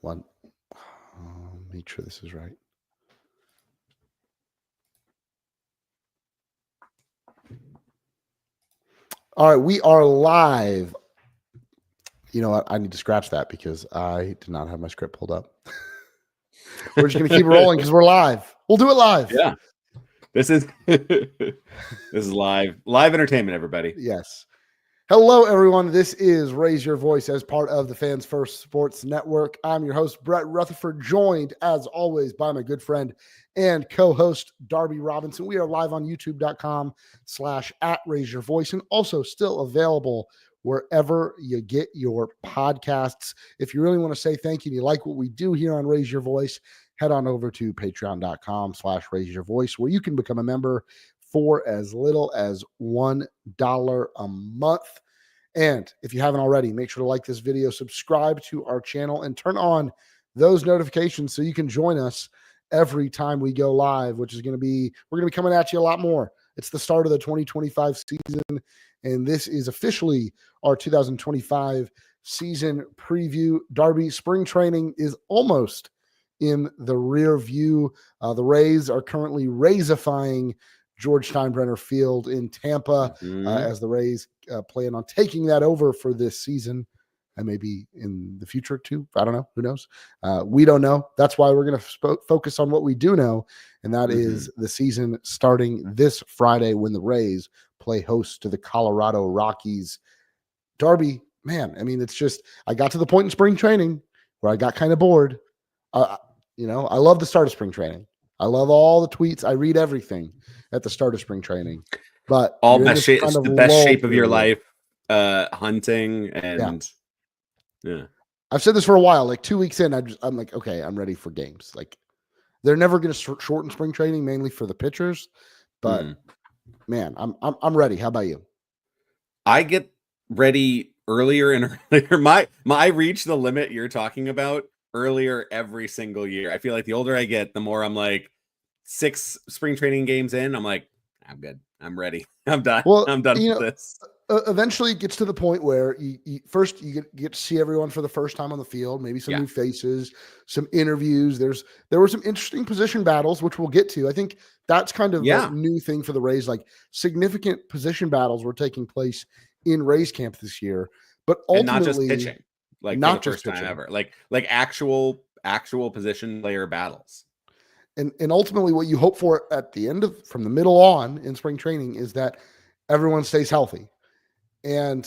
One. Make sure this is right. All right, we are live. You know what? I need to scratch that because I did not have my script pulled up. We're just going to keep rolling because we're live. We'll do it live. Yeah. This is live entertainment, everybody. Yes. Hello, everyone. This is Raise Your Voice as part of the Fans First Sports Network. I'm your host, Brett Rutherford, joined as always by my good friend and co-host Darby Robinson. We are live on youtube.com/@RaiseYourVoice and also still available wherever you get your podcasts. If you really want to say thank you and you like what we do here on Raise Your Voice, head on over to patreon.com/RaiseYourVoice, where you can become a member for as little as $1 a month. And if you haven't already, make sure to like this video, subscribe to our channel, and turn on those notifications so you can join us every time we go live, which is we're going to be coming at you a lot more. It's the start of the 2025 season, and this is officially our 2025 season preview. Darby, spring training is almost in the rear view. The Rays are currently Raysifying George Steinbrenner Field in Tampa as the Rays plan on taking that over for this season and maybe in the future too. I don't know. Who knows? We don't know. That's why we're going to focus on what we do know, and that is the season starting this Friday when the Rays play host to the Colorado Rockies. Darby, man, I mean, it's just I got to the point in spring training where I got kind of bored. I love the start of spring training. I love all the tweets. I read everything at the start of spring training. But all best shape, it's the best shape of your life, hunting and yeah. I've said this for a while. Like 2 weeks in, I'm like, okay, I'm ready for games. Like they're never going to shorten spring training, mainly for the pitchers. But man, I'm ready. How about you? I get ready earlier and earlier. I reach the limit you're talking about earlier every single year. I feel like the older I get, the more I'm like 6 spring training games in. I'm like, I'm good. I'm ready. I'm done. Well, I'm done with this. Eventually it gets to the point where you get to see everyone for the first time on the field, maybe some new faces, some interviews. There were some interesting position battles, which we'll get to. I think that's kind of a new thing for the Rays. Like significant position battles were taking place in Rays camp this year, but ultimately and not just pitching, like not for the first time ever, like actual position player battles. And ultimately what you hope for at the end of from the middle on in spring training is that everyone stays healthy. And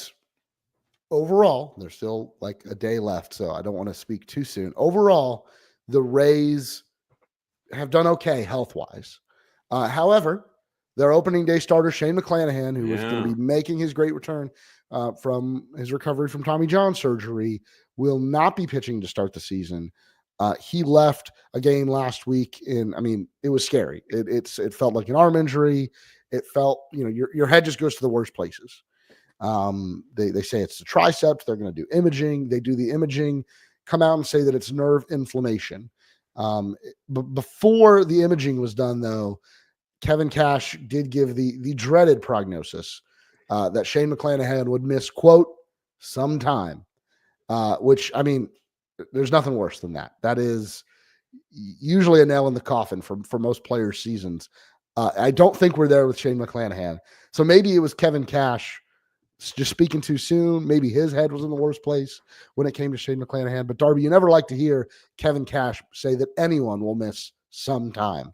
overall, there's still like a day left, so I don't want to speak too soon. Overall, the Rays have done okay health-wise. However, their opening day starter, Shane McClanahan, who was going to be making his great return from his recovery from Tommy John surgery, will not be pitching to start the season. He left a game last week, and I mean, it was scary. It felt like an arm injury. It felt, your head just goes to the worst places. They say it's the triceps. They're going to do imaging. They do the imaging, come out and say that it's nerve inflammation. But before the imaging was done, though, Kevin Cash did give the dreaded prognosis that Shane McClanahan would miss, quote, some time, which, I mean, there's nothing worse than that. That is usually a nail in the coffin for most players' seasons. I don't think we're there with Shane McClanahan. So maybe it was Kevin Cash just speaking too soon. Maybe his head was in the worst place when it came to Shane McClanahan. But Darby, you never like to hear Kevin Cash say that anyone will miss some time.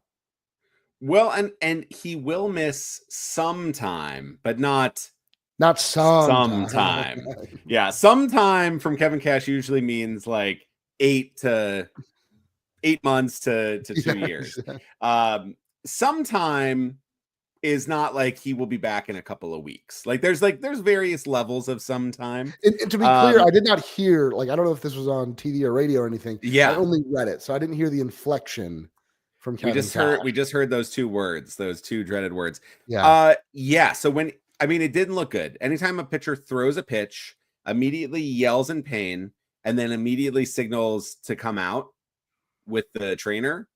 Well, and he will miss some time, but not sometime. Yeah, sometime from Kevin Cash usually means like 8 months to 2 years. Sometime is not like he will be back in a couple of weeks. Like there's various levels of sometime. And to be clear, I did not hear, like, I don't know if this was on TV or radio or anything. Yeah. I only read it, so I didn't hear the inflection from Kevin Cash. We just heard those 2 words, those 2 dreaded words. Yeah. So it didn't look good. Anytime a pitcher throws a pitch, immediately yells in pain, and then immediately signals to come out with the trainer,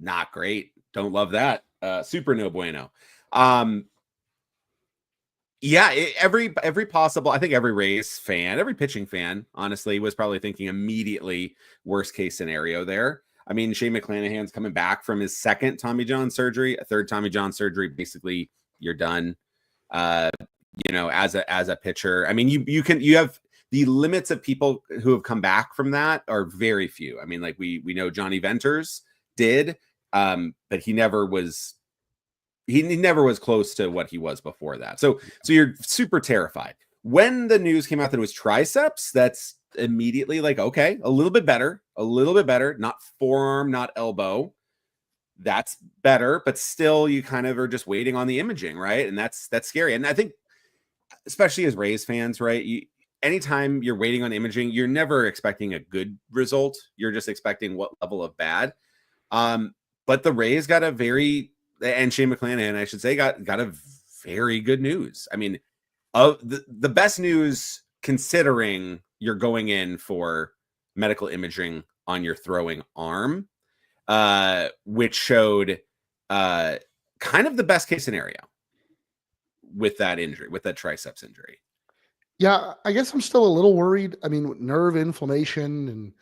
not great. Don't love that. Super no bueno. Yeah, every possible. I think every Rays fan, every pitching fan, honestly, was probably thinking immediately worst case scenario there. I mean, Shane McClanahan's coming back from his second Tommy John surgery, a third Tommy John surgery. Basically, you're done. Uh, as a pitcher. I mean, you have the limits of people who have come back from that are very few. I mean, like we know Johnny Venters did, but he never was close to what he was before that. So you're super terrified. When the news came out that it was triceps, that's immediately like, okay, a little bit better, not forearm, not elbow. That's better, but still you kind of are just waiting on the imaging, right? And that's scary. And I think especially as Rays fans, right? Anytime you're waiting on imaging, you're never expecting a good result. You're just expecting what level of bad. But the Rays got a very, and Shane McClanahan, I should say, got a very good news. I mean, the best news considering you're going in for medical imaging on your throwing arm, which showed kind of the best case scenario with that injury, with that triceps injury. Yeah, I guess I'm still a little worried. I mean, nerve inflammation and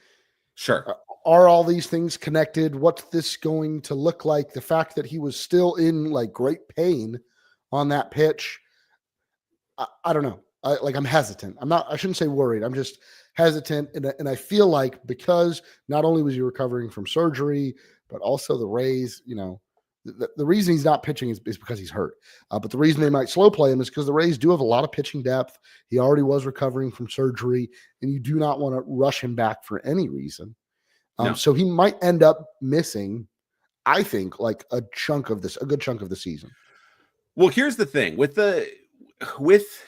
sure. Are all these things connected? What's this going to look like? The fact that he was still in like great pain on that pitch. I don't know. I'm hesitant. I shouldn't say worried. I'm just hesitant. And I feel like because not only was he recovering from surgery, but also the Rays, the reason he's not pitching is because he's hurt. But the reason they might slow play him is because the Rays do have a lot of pitching depth. He already was recovering from surgery, and you do not want to rush him back for any reason. No. So he might end up missing, I think, like a good chunk of the season. Well, here's the thing with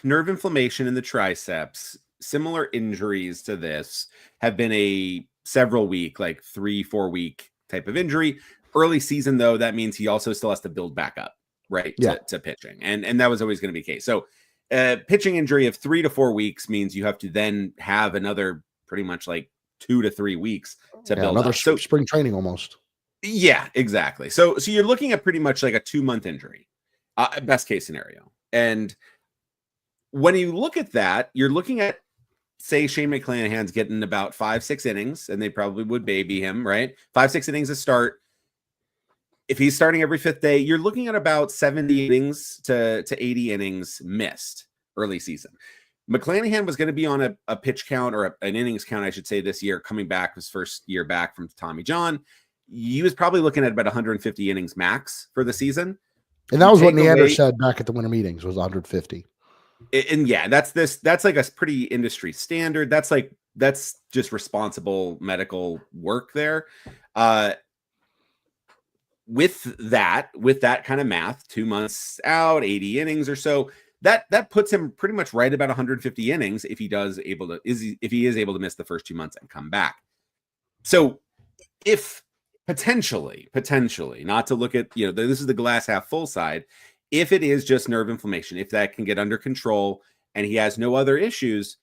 nerve inflammation in the triceps, similar injuries to this have been a several week, like 3-4 week type of injury. Early season, though, that means he also still has to build back up, right? Yeah. To pitching. And that was always going to be the case. So pitching injury of 3 to 4 weeks means you have to then have another pretty much like 2 to 3 weeks to build another up. So spring training almost. Yeah, exactly. So you're looking at pretty much like a 2-month injury, best case scenario. And when you look at that, you're looking at, say, Shane McClanahan's getting about 5-6 innings, and they probably would baby him, right? 5-6 innings to start. If he's starting every 5th day, you're looking at about 70 innings to 80 innings missed early season. McClanahan was going to be on a pitch count or an innings count, I should say, this year, coming back his first year back from Tommy John. He was probably looking at about 150 innings max for the season. And that was what Neander said back at the winter meetings, was 150. And yeah, that's like a pretty industry standard. That's just responsible medical work there. With that kind of math, 2 months out, 80 innings or so, that puts him pretty much right about 150 innings if he is able to miss the first 2 months and come back. So if potentially, not to look at, this is the glass half full side, if it is just nerve inflammation, if that can get under control and he has no other issues,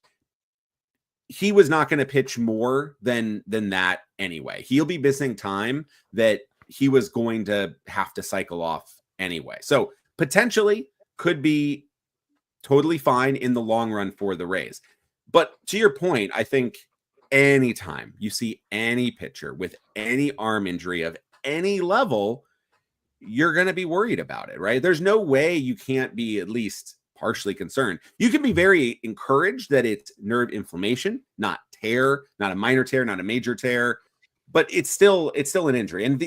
he was not going to pitch more than that anyway. He'll be missing time that he was going to have to cycle off anyway. So potentially could be totally fine in the long run for the Rays. But to your point, I think anytime you see any pitcher with any arm injury of any level, you're going to be worried about it, right? There's no way you can't be at least partially concerned. You can be very encouraged that it's nerve inflammation, not tear, not a minor tear, not a major tear, but it's still an injury. And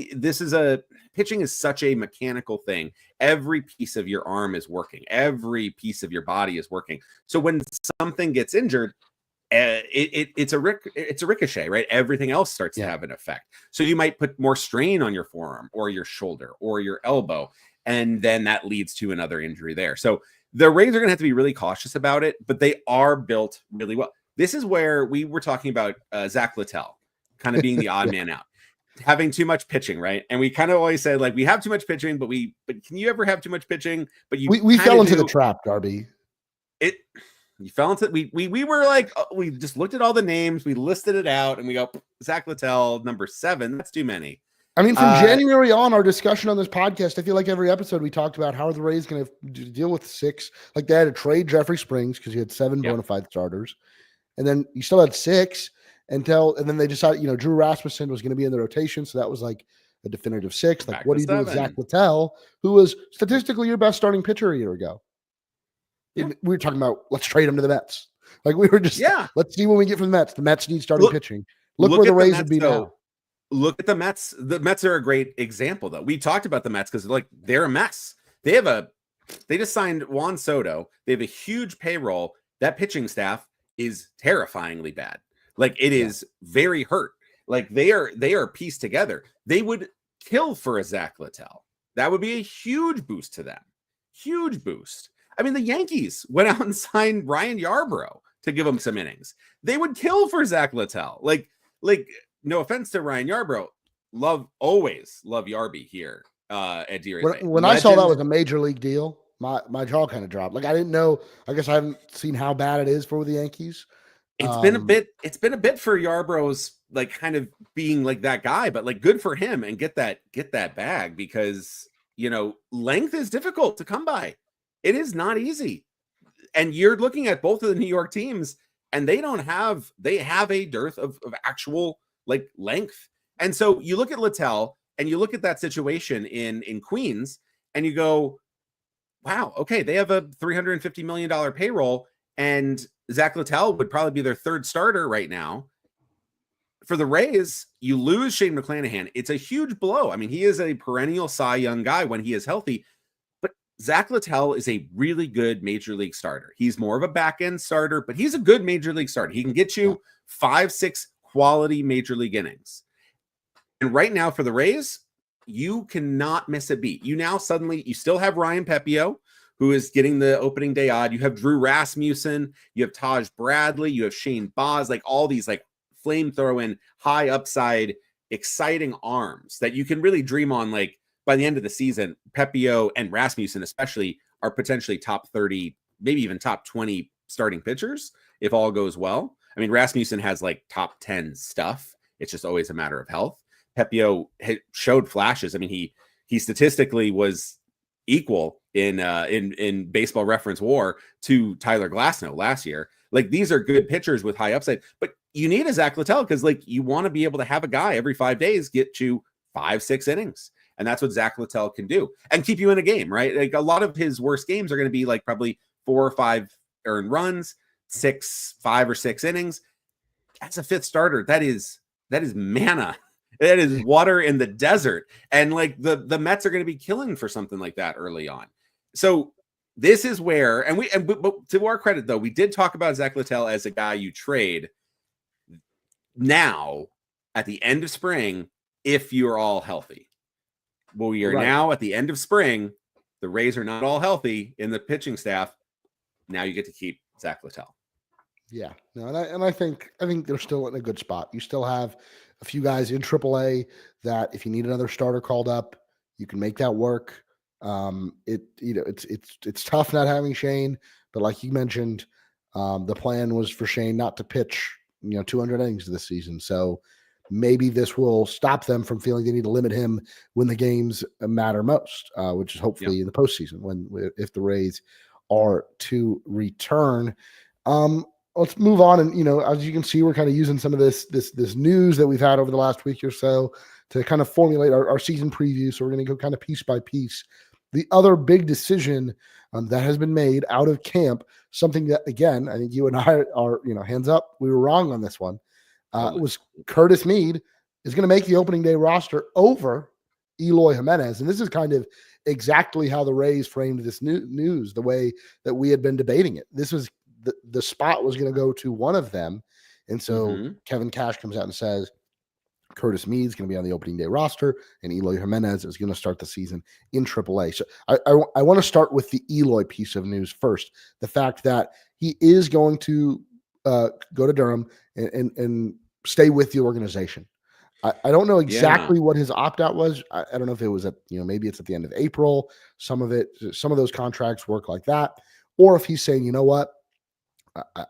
pitching is such a mechanical thing. Every piece of your arm is working. Every piece of your body is working. So when something gets injured, it's a ricochet, right? Everything else starts to have an effect. So you might put more strain on your forearm or your shoulder or your elbow, and then that leads to another injury there. So the Rays are going to have to be really cautious about it, but they are built really well. This is where we were talking about Zach Littell kind of being the odd man out, having too much pitching, right? And we kind of always said, like, we have too much pitching, but can you ever have too much pitching? But we fell into the trap, Darby. You fell into we were like, we just looked at all the names, we listed it out, and we go, Zach Littell, number 7, that's too many. I mean, from January on, our discussion on this podcast, I feel like every episode we talked about how are the Rays going to deal with 6. Like they had to trade Jeffrey Springs because you had 7 bona fide starters, and then you still had 6 and then they decided, Drew Rasmussen was going to be in the rotation, so that was like a definitive 6. Like, what do you do with Zach Littell, who was statistically your best starting pitcher a year ago? Yeah. We were talking about let's trade him to the Mets. Like we were just let's see what we get from the Mets. The Mets need starting pitching. Look where the Rays would be now. Look at the Mets. The Mets are a great example, though. We talked about the Mets because they're a mess. They just signed Juan Soto. They have a huge payroll. That pitching staff is terrifyingly bad. Like it is very hurt. Like they are pieced together. They would kill for a Zach Littell. That would be a huge boost to them. Huge boost. I mean, the Yankees went out and signed Ryan Yarbrough to give him some innings. They would kill for Zach Littell. Like. No offense to Ryan Yarbrough, always love Yarby here at DRA. When I saw that was a major league deal, my jaw kind of dropped. Like I didn't know. I guess I haven't seen how bad it is for the Yankees. It's been a bit for Yarbrough's like kind of being like that guy, but like good for him and get that bag because length is difficult to come by. It is not easy, and you're looking at both of the New York teams, and they have a dearth of actual like length. And so you look at Littell and you look at that situation in Queens and you go, wow, okay, they have a $350 million payroll and Zach Littell would probably be their 3rd starter right now. For the Rays, you lose Shane McClanahan. It's a huge blow. I mean, he is a perennial Cy Young guy when he is healthy, but Zach Littell is a really good major league starter. He's more of a back end starter, but he's a good major league starter. He can get you 5-6 quality major league innings. And right now for the Rays, you cannot miss a beat. You still have Ryan Pepio, who is getting the opening day odd. You have Drew Rasmussen, you have Taj Bradley, you have Shane Baz, like all these like flamethrowing, high upside, exciting arms that you can really dream on. Like by the end of the season, Pepio and Rasmussen especially are potentially top 30, maybe even top 20 starting pitchers if all goes well. I mean, Rasmussen has like top 10 stuff. It's just always a matter of health. Pepio showed flashes. I mean, he statistically was equal in Baseball Reference WAR to Tyler Glasnow last year. Like these are good pitchers with high upside, but you need a Zach Littell because like you want to be able to have a guy every 5 days get you 5-6 innings. And that's what Zach Littell can do and keep you in a game, right? Like a lot of his worst games are going to be like probably 4 or 5 earned runs, 5 or 6 innings. As a 5th starter, that is manna. That is water in the desert. And like the Mets are going to be killing for something like that early on. So this is where, but to our credit though, we did talk about Zach Littell as a guy you trade now at the end of spring if you're all healthy. Well, we are now at the end of spring. The Rays are not all healthy in the pitching staff. Now you get to keep Zach Littell. Yeah, no, and I think they're still in a good spot. You still have a few guys in AAA that if you need another starter called up, you can make that work. It's tough not having Shane, but like you mentioned, the plan was for Shane not to pitch 200 innings this season. So maybe this will stop them from feeling they need to limit him when the games matter most, which is hopefully in the postseason if the Rays are to return. Let's move on. And, as you can see, we're kind of using some of this news that we've had over the last week or so to kind of formulate our season preview. So we're going to go kind of piece by piece. The other big decision that has been made out of camp, something that, again, I think you and I are, hands up, we were wrong on this one, was Curtis Mead is going to make the opening day roster over Eloy Jimenez. And this is kind of exactly how the Rays framed this news, the way that we had been debating it. This was the spot was going to go to one of them. And so Kevin Cash comes out and says, Curtis Mead's going to be on the opening day roster and Eloy Jimenez is going to start the season in AAA. So I want to start with the Eloy piece of news first. The fact that he is going to go to Durham and stay with the organization. I don't know exactly what his opt-out was. I don't know if it was maybe it's at the end of April. Some of those contracts work like that. Or if he's saying, you know what,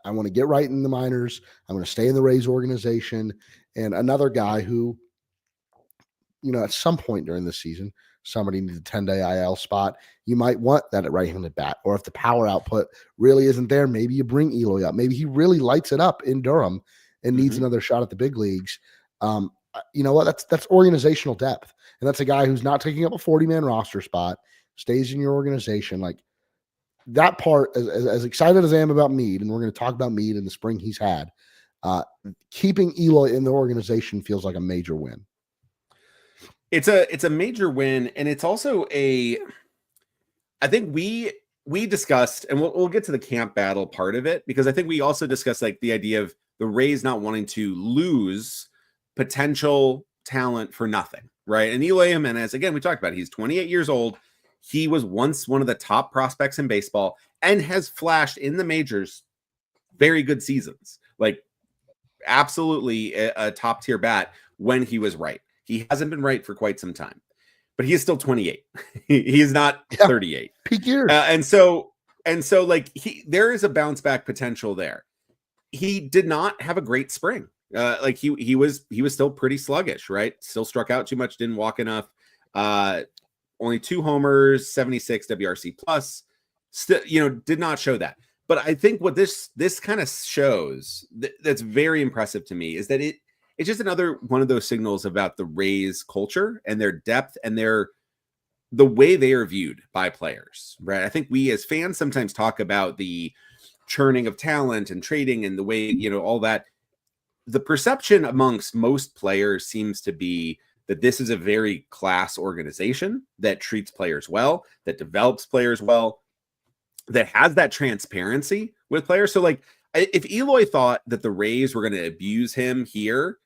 I want to get right in the minors. I'm going to stay in the Rays organization. And another guy who at some point during the season, somebody needs a 10-day IL spot. You might want that at right-handed bat. Or if the power output really isn't there, maybe you bring Eloy up. Maybe he really lights it up in Durham and needs another shot at the big leagues. You know what? That's organizational depth. And that's a guy who's not taking up a 40-man roster spot, stays in your organization. Like, that part, as excited as I am about Mead, and we're going to talk about Mead in the spring he's had, keeping Eloy in the organization feels like a major win. It's a major win, and it's also I think we discussed, and we'll get to the camp battle part of it, because I think we also discussed like the idea of the Rays not wanting to lose potential talent for nothing, right? And Eloy Jimenez, again, we talked about it, he's 28 years old. He was once one of the top prospects in baseball and has flashed in the majors very good seasons, like absolutely a top tier bat when he was right. He hasn't been right for quite some time, but he is still 28. He is not 38. Peak years. And so like there is a bounce back potential there. He did not have a great spring. Like he was still pretty sluggish, right? Still struck out too much, didn't walk enough. Only 2 homers, 76 WRC plus. Still, did not show that. But I think what this kind of shows that's very impressive to me is that it's just another one of those signals about the Rays culture and their depth and the way they are viewed by players, right? I think we as fans sometimes talk about the churning of talent and trading and the way, all that. The perception amongst most players seems to be that this is a very class organization that treats players well, that develops players well, that has that transparency with players. So like, if Eloy thought that the Rays were going to abuse him here,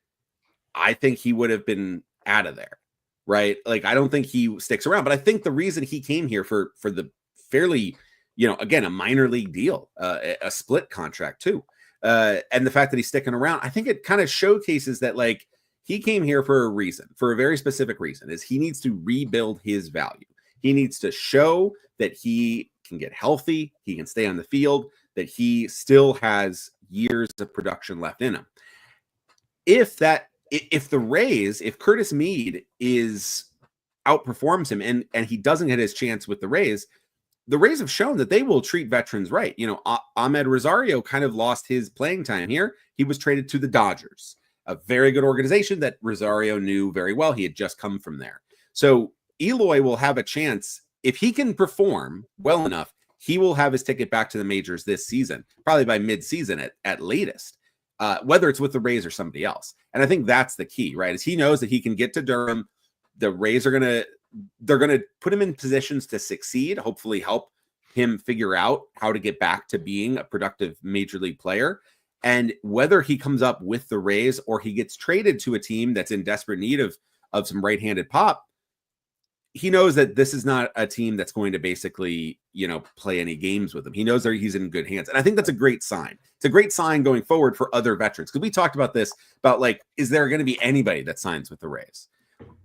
I think he would have been out of there, right? Like, I don't think he sticks around, but I think the reason he came here for the fairly, again, a minor league deal, a split contract too. And the fact that he's sticking around, I think it kind of showcases that like he came here for a reason, for a very specific reason, is he needs to rebuild his value. He needs to show that he can get healthy, he can stay on the field, that he still has years of production left in him. If the Rays, if Curtis Mead outperforms him and he doesn't get his chance with the Rays have shown that they will treat veterans right. Ahmed Rosario kind of lost his playing time here. He was traded to the Dodgers, a very good organization that Rosario knew very well. He had just come from there. So Eloy will have a chance. If he can perform well enough, he will have his ticket back to the majors this season, probably by mid-season at latest, whether it's with the Rays or somebody else. And I think that's the key, right? Is he knows that he can get to Durham. The Rays they're going to put him in positions to succeed, hopefully help him figure out how to get back to being a productive major league player. And whether he comes up with the Rays or he gets traded to a team that's in desperate need of some right-handed pop, he knows that this is not a team that's going to basically, play any games with him. He knows that he's in good hands. And I think that's a great sign. It's a great sign going forward for other veterans. Because we talked about this, about like, is there going to be anybody that signs with the Rays?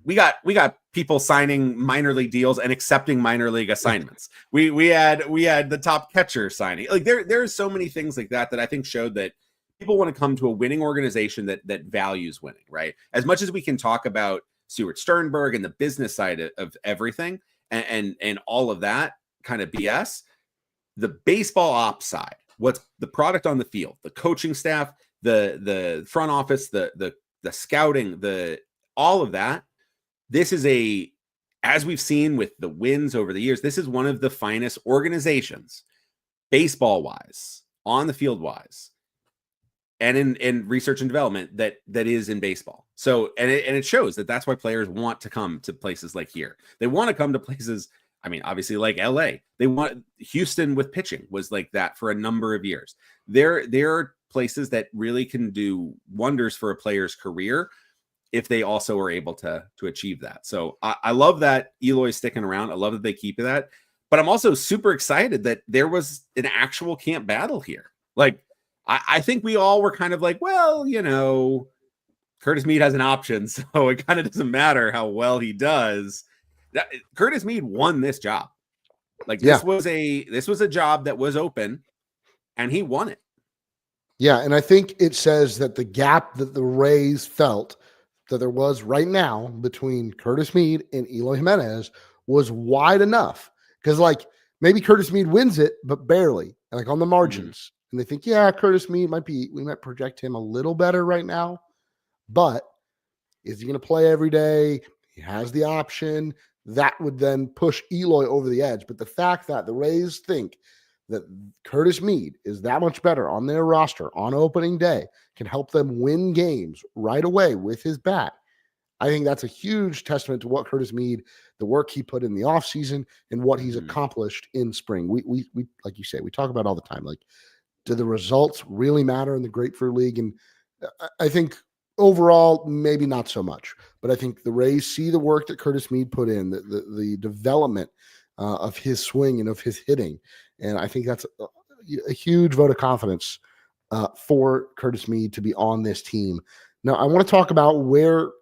We got people signing minor league deals and accepting minor league assignments. We had the top catcher signing. Like there's so many things like that I think showed that people want to come to a winning organization that values winning, right? As much as we can talk about Stuart Sternberg and the business side of everything and all of that kind of BS, the baseball ops side, what's the product on the field, the coaching staff, the front office, the scouting, all of that. This is as we've seen with the wins over the years, this is one of the finest organizations, baseball wise, on the field wise, and in research and development that is in baseball. So, and it shows that's why players want to come to places like here. They want to come to places, I mean, obviously like LA. They want Houston with pitching was like that for a number of years. There are places that really can do wonders for a player's career if they also are able to achieve that. So I love that Eloy's sticking around. I love that they keep that. But I'm also super excited that there was an actual camp battle here. Like, I think we all were kind of like, well, Curtis Mead has an option, so it kind of doesn't matter how well he does. Curtis Mead won this job. Like, this was a job that was open, and he won it. Yeah, and I think it says that the gap that the Rays felt that there was right now between Curtis Mead and Eloy Jimenez was wide enough. Because, like, maybe Curtis Mead wins it, but barely, like on the margins. And they think, yeah, Curtis Mead we might project him a little better right now. But is he going to play every day? He has the option. That would then push Eloy over the edge. But the fact that the Rays think that Curtis Mead is that much better on their roster on opening day, can help them win games right away with his bat, I think that's a huge testament to what Curtis Mead, the work he put in the offseason and what he's accomplished in spring. We like you say, we talk about all the time, like, do the results really matter in the Grapefruit League? And I think overall, maybe not so much, but I think the Rays see the work that Curtis Mead put in, the development of his swing and of his hitting. And I think that's a huge vote of confidence for Curtis Mead to be on this team. Now, I want to talk about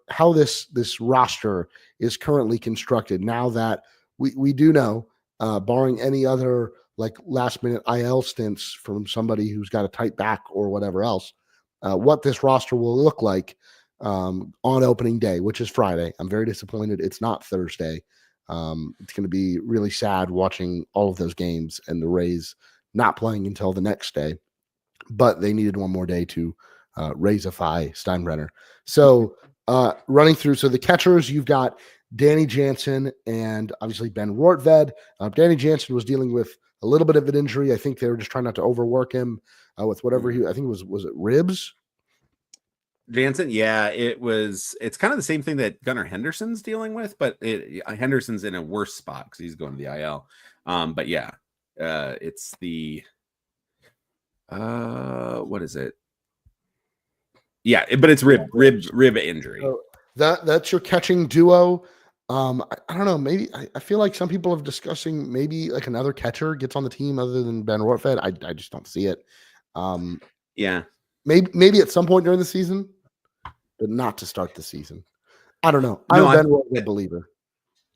how this roster is currently constructed now that we do know, barring any other like last minute IL stints from somebody who's got a tight back or whatever else, what this roster will look like on opening day, which is Friday. I'm very disappointed it's not Thursday. It's going to be really sad watching all of those games and the Rays not playing until the next day, but they needed one more day to Raysify Steinbrenner. So running through, so the catchers, you've got Danny Jansen and obviously Ben Rortved. Danny Jansen was dealing with a little bit of an injury. I think they were just trying not to overwork him with whatever I think it was it ribs? Jansen, yeah, it's kind of the same thing that Gunnar Henderson's dealing with, but Henderson's in a worse spot because he's going to the IL. But yeah, it's the what is it? Yeah, but it's rib injury. So that's your catching duo. I don't know. Maybe I feel like some people are discussing maybe like another catcher gets on the team other than Ben Rortved. I just don't see it. Yeah, maybe at some point during the season, but not to start the season. I don't know. I'm a Ben Rortved believer.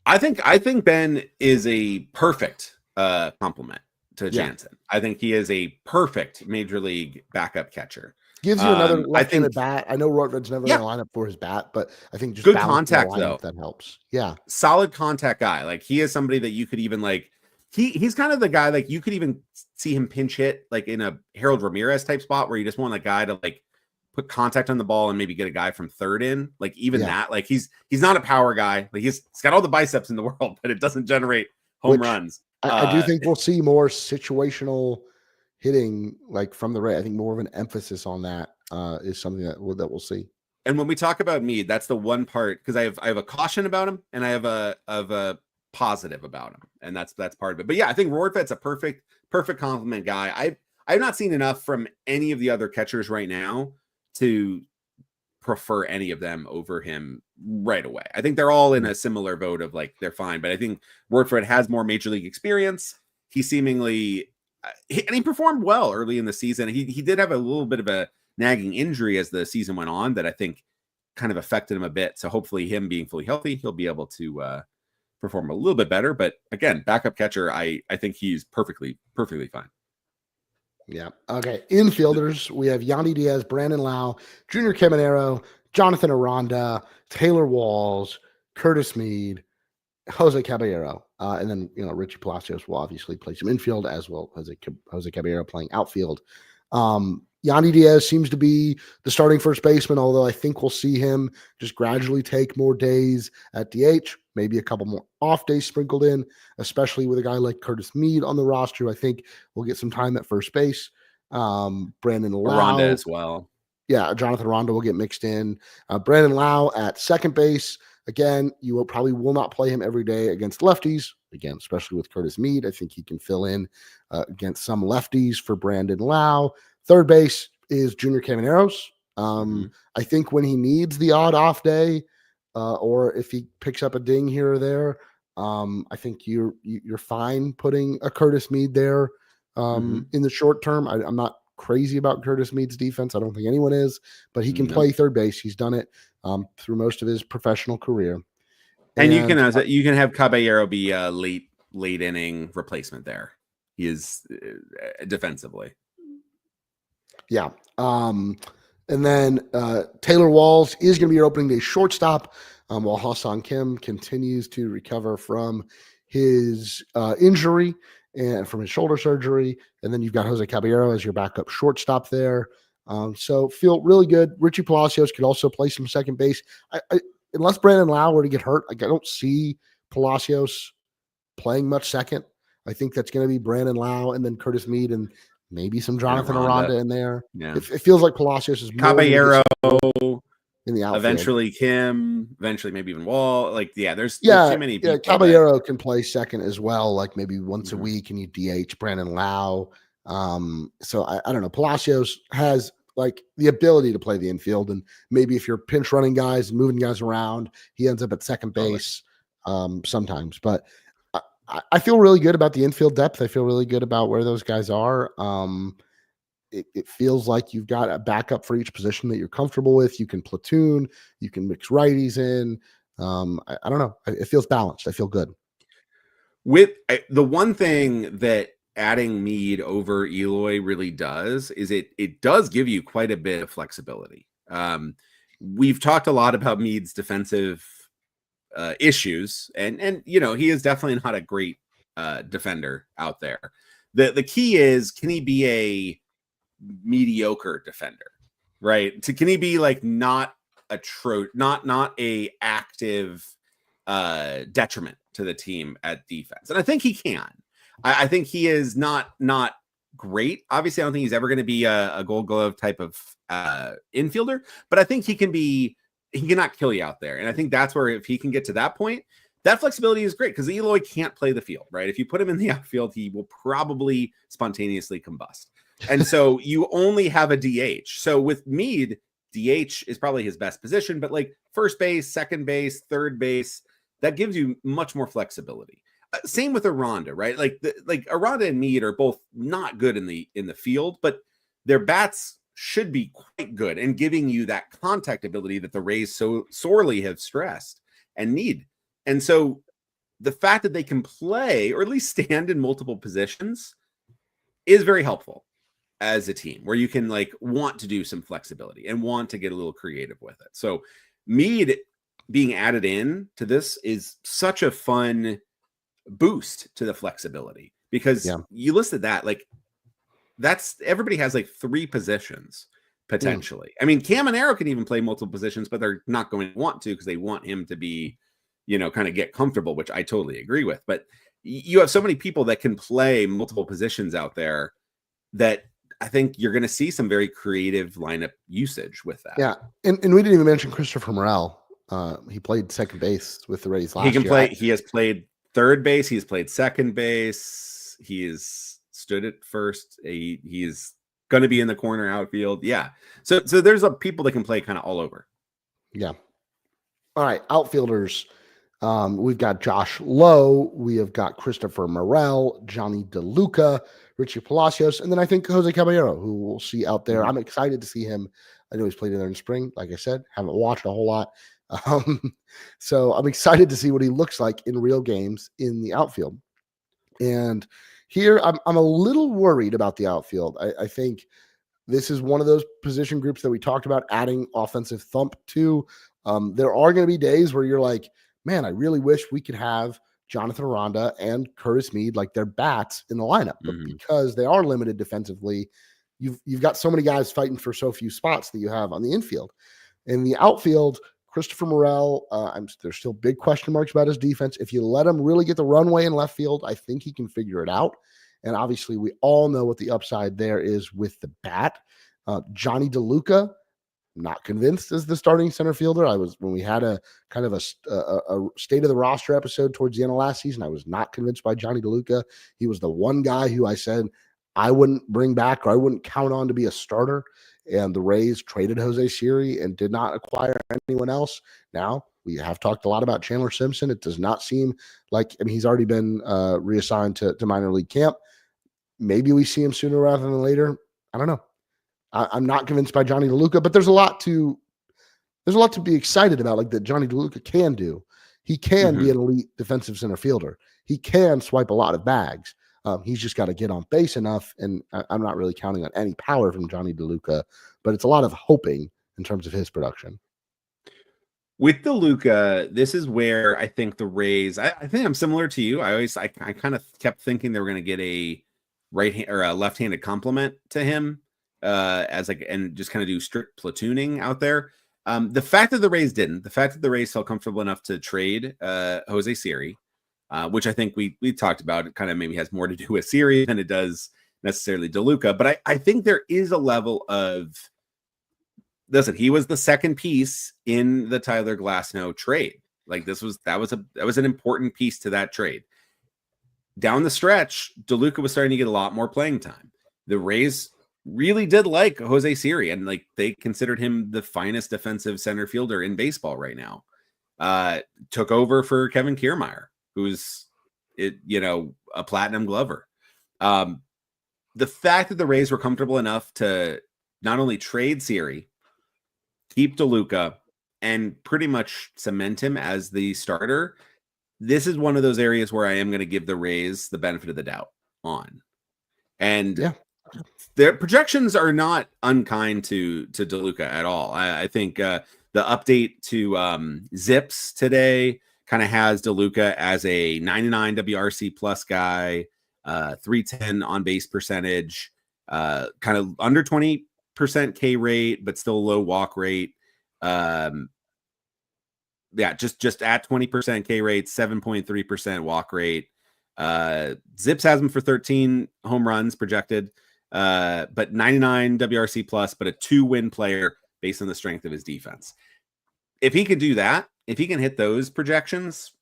I think Ben is a perfect complement to Jansen. I think he is a perfect major league backup catcher. Gives you another left-handed bat. I know Rortved's never going to line up for his bat, but I think just good contact though that helps. Yeah, solid contact guy. Like he is somebody that you could even like. He's kind of the guy like you could even see him pinch hit like in a Harold Ramirez type spot where you just want a guy to like put contact on the ball and maybe get a guy from third in. Like even that. Like he's not a power guy. Like he's got all the biceps in the world, but it doesn't generate home runs. I do think we'll see more situational hitting like from the Ray. I think more of an emphasis on that is something that we'll see. And when we talk about Mead, that's the one part because I have a caution about him and I have a positive about him, and that's part of it. But yeah, I think Rortved's a perfect compliment guy. I've not seen enough from any of the other catchers right now to prefer any of them over him right away. I think they're all in a similar vote of like they're fine, but I think Rortved has more major league experience. He seemingly and he performed well early in the season. He did have a little bit of a nagging injury as the season went on that I think kind of affected him a bit. So hopefully him being fully healthy, he'll be able to perform a little bit better. But again, backup catcher, I think he's perfectly fine. Yeah. Okay. Infielders, we have Yandy Diaz, Brandon Lau, Junior Caminero, Jonathan Aranda, Taylor Walls, Curtis Mead, Jose Caballero, and then Richie Palacios will obviously play some infield as well as Jose Caballero playing outfield. Yandy Diaz seems to be the starting first baseman, although I think we'll see him just gradually take more days at DH, maybe a couple more off days sprinkled in, especially with a guy like Curtis Mead on the roster. I think we'll get some time at first base. Brandon Lau, Aranda as well. Yeah, Jonathan Aranda will get mixed in. Brandon Lau at second base. Again, you will not play him every day against lefties. Again, especially with Curtis Mead, I think he can fill in against some lefties for Brandon Lau. Third base is Junior Camineros. I think when he needs the odd off day, or if he picks up a ding here or there, I think you're fine putting a Curtis Mead there in the short term. I'm not crazy about Curtis Mead's defense. I don't think anyone is, but he can play third base. He's done it through most of his professional career. And you can have Caballero be a late inning replacement there. He is defensively. Yeah. And then Taylor Walls is going to be your opening day shortstop, while Ha-Seong Kim continues to recover from his injury and from his shoulder surgery. And then you've got Jose Caballero as your backup shortstop there. So feel really good. Richie Palacios could also play some second base. Unless Brandon Lau were to get hurt, like I don't see Palacios playing much second. I think that's going to be Brandon Lau and then Curtis Mead and maybe some Jonathan Aranda in there. Yeah. It feels like Palacios is more Caballero in the outfield. Eventually Kim, eventually maybe even Wall. Like, there's too many people. Yeah, Caballero can play second as well, like maybe once a week, and you DH Brandon Lau. So I don't know. Palacios has like the ability to play the infield, and maybe if you're pinch running guys and moving guys around, he ends up at second base sometimes. But I feel really good about the infield depth. I feel really good about where those guys are. It feels like you've got a backup for each position that you're comfortable with. You can platoon, you can mix righties in. I don't know. It feels balanced. I feel good. With the one thing that adding Mead over Eloy really does is it does give you quite a bit of flexibility. We've talked a lot about Mead's defensive issues, and he is definitely not a great defender out there. The key is, can he be a mediocre defender, right? Can he be like not a active detriment to the team at defense? And I think he can. I think he is not great. Obviously, I don't think he's ever going to be a Gold Glove type of infielder, but I think he cannot kill you out there. And I think that's where, if he can get to that point, that flexibility is great, because Eloy can't play the field, right? If you put him in the outfield, he will probably spontaneously combust. And so you only have a DH. So with Mead, DH is probably his best position, but like first base, second base, third base, that gives you much more flexibility. Same with Aranda, right? Like Aranda and Mead are both not good in the field, but their bats should be quite good and giving you that contact ability that the Rays so sorely have stressed and need. And so the fact that they can play, or at least stand in multiple positions, is very helpful as a team, where you can like want to do some flexibility and want to get a little creative with it. So Mead being added in to this is such a fun boost to the flexibility, because you listed that, like, that's, everybody has like 3 positions potentially. I mean, Caminero can even play multiple positions, but they're not going to want to, because they want him to be, kind of get comfortable, which I totally agree with. But you have so many people that can play multiple positions out there that I think you're going to see some very creative lineup usage with that. Yeah. And we didn't even mention Christopher Morel. He played second base with the Rays last year. He can play. He has played third base. He's played second base. He is stood at first. He is going to be in the corner outfield. Yeah. So there's people that can play kind of all over. Yeah. All right. Outfielders. We've got Josh Lowe. We have got Christopher Morel, Johnny DeLuca, Richie Palacios, and then I think Jose Caballero, who we'll see out there. I'm excited to see him. I know he's played in there in spring. Like I said, haven't watched a whole lot. So I'm excited to see what he looks like in real games in the outfield. And here I'm a little worried about the outfield. I think this is one of those position groups that we talked about adding offensive thump to. There are going to be days where you're like, man, I really wish we could have Jonathan Aranda and Curtis Mead, like their bats in the lineup, but because they are limited defensively, you've got so many guys fighting for so few spots that you have on the infield. In the outfield, Christopher Morel, there's still big question marks about his defense. If you let him really get the runway in left field, I think he can figure it out. And obviously, we all know what the upside there is with the bat. Johnny DeLuca, not convinced as the starting center fielder. When we had a kind of a state of the roster episode towards the end of last season, I was not convinced by Johnny DeLuca. He was the one guy who I said I wouldn't bring back, or I wouldn't count on to be a starter. And the Rays traded Jose Siri and did not acquire anyone else. Now, we have talked a lot about Chandler Simpson. It does not seem like, he's already been reassigned to minor league camp. Maybe we see him sooner rather than later. I don't know. I'm not convinced by Johnny DeLuca, but there's a lot to be excited about, like that Johnny DeLuca can do. He can be an elite defensive center fielder. He can swipe a lot of bags. He's just got to get on base enough, and I'm not really counting on any power from Johnny DeLuca, but it's a lot of hoping in terms of his production. With DeLuca, this is where I think the Rays. I think I'm similar to you. I kind of kept thinking they were going to get a right hand or a left-handed complement to him, as like, and just kind of do strict platooning out there. The fact that the Rays didn't, the fact that the Rays felt comfortable enough to trade Jose Siri, which I think we talked about, it kind of maybe has more to do with Siri than it does necessarily DeLuca. But I think there is a level of, listen, he was the second piece in the Tyler Glasnow trade. Like that was an important piece to that trade. Down the stretch, DeLuca was starting to get a lot more playing time. The Rays really did like Jose Siri, and like they considered him the finest defensive center fielder in baseball right now. Took over for Kevin Kiermaier, who's a platinum glover. The fact that the Rays were comfortable enough to not only trade Siri, keep DeLuca, and pretty much cement him as the starter, this is one of those areas where I am going to give the Rays the benefit of the doubt on. And yeah, their projections are not unkind to DeLuca at all. I think the update to Zips today kind of has DeLuca as a 99 WRC plus guy, 310 on base percentage, kind of under 20% K rate, but still low walk rate. Just at 20% K rate, 7.3% walk rate. Zips has him for 13 home runs projected, but 99 WRC plus, but a 2-win player based on the strength of his defense. If he can do that, if he can hit those projections,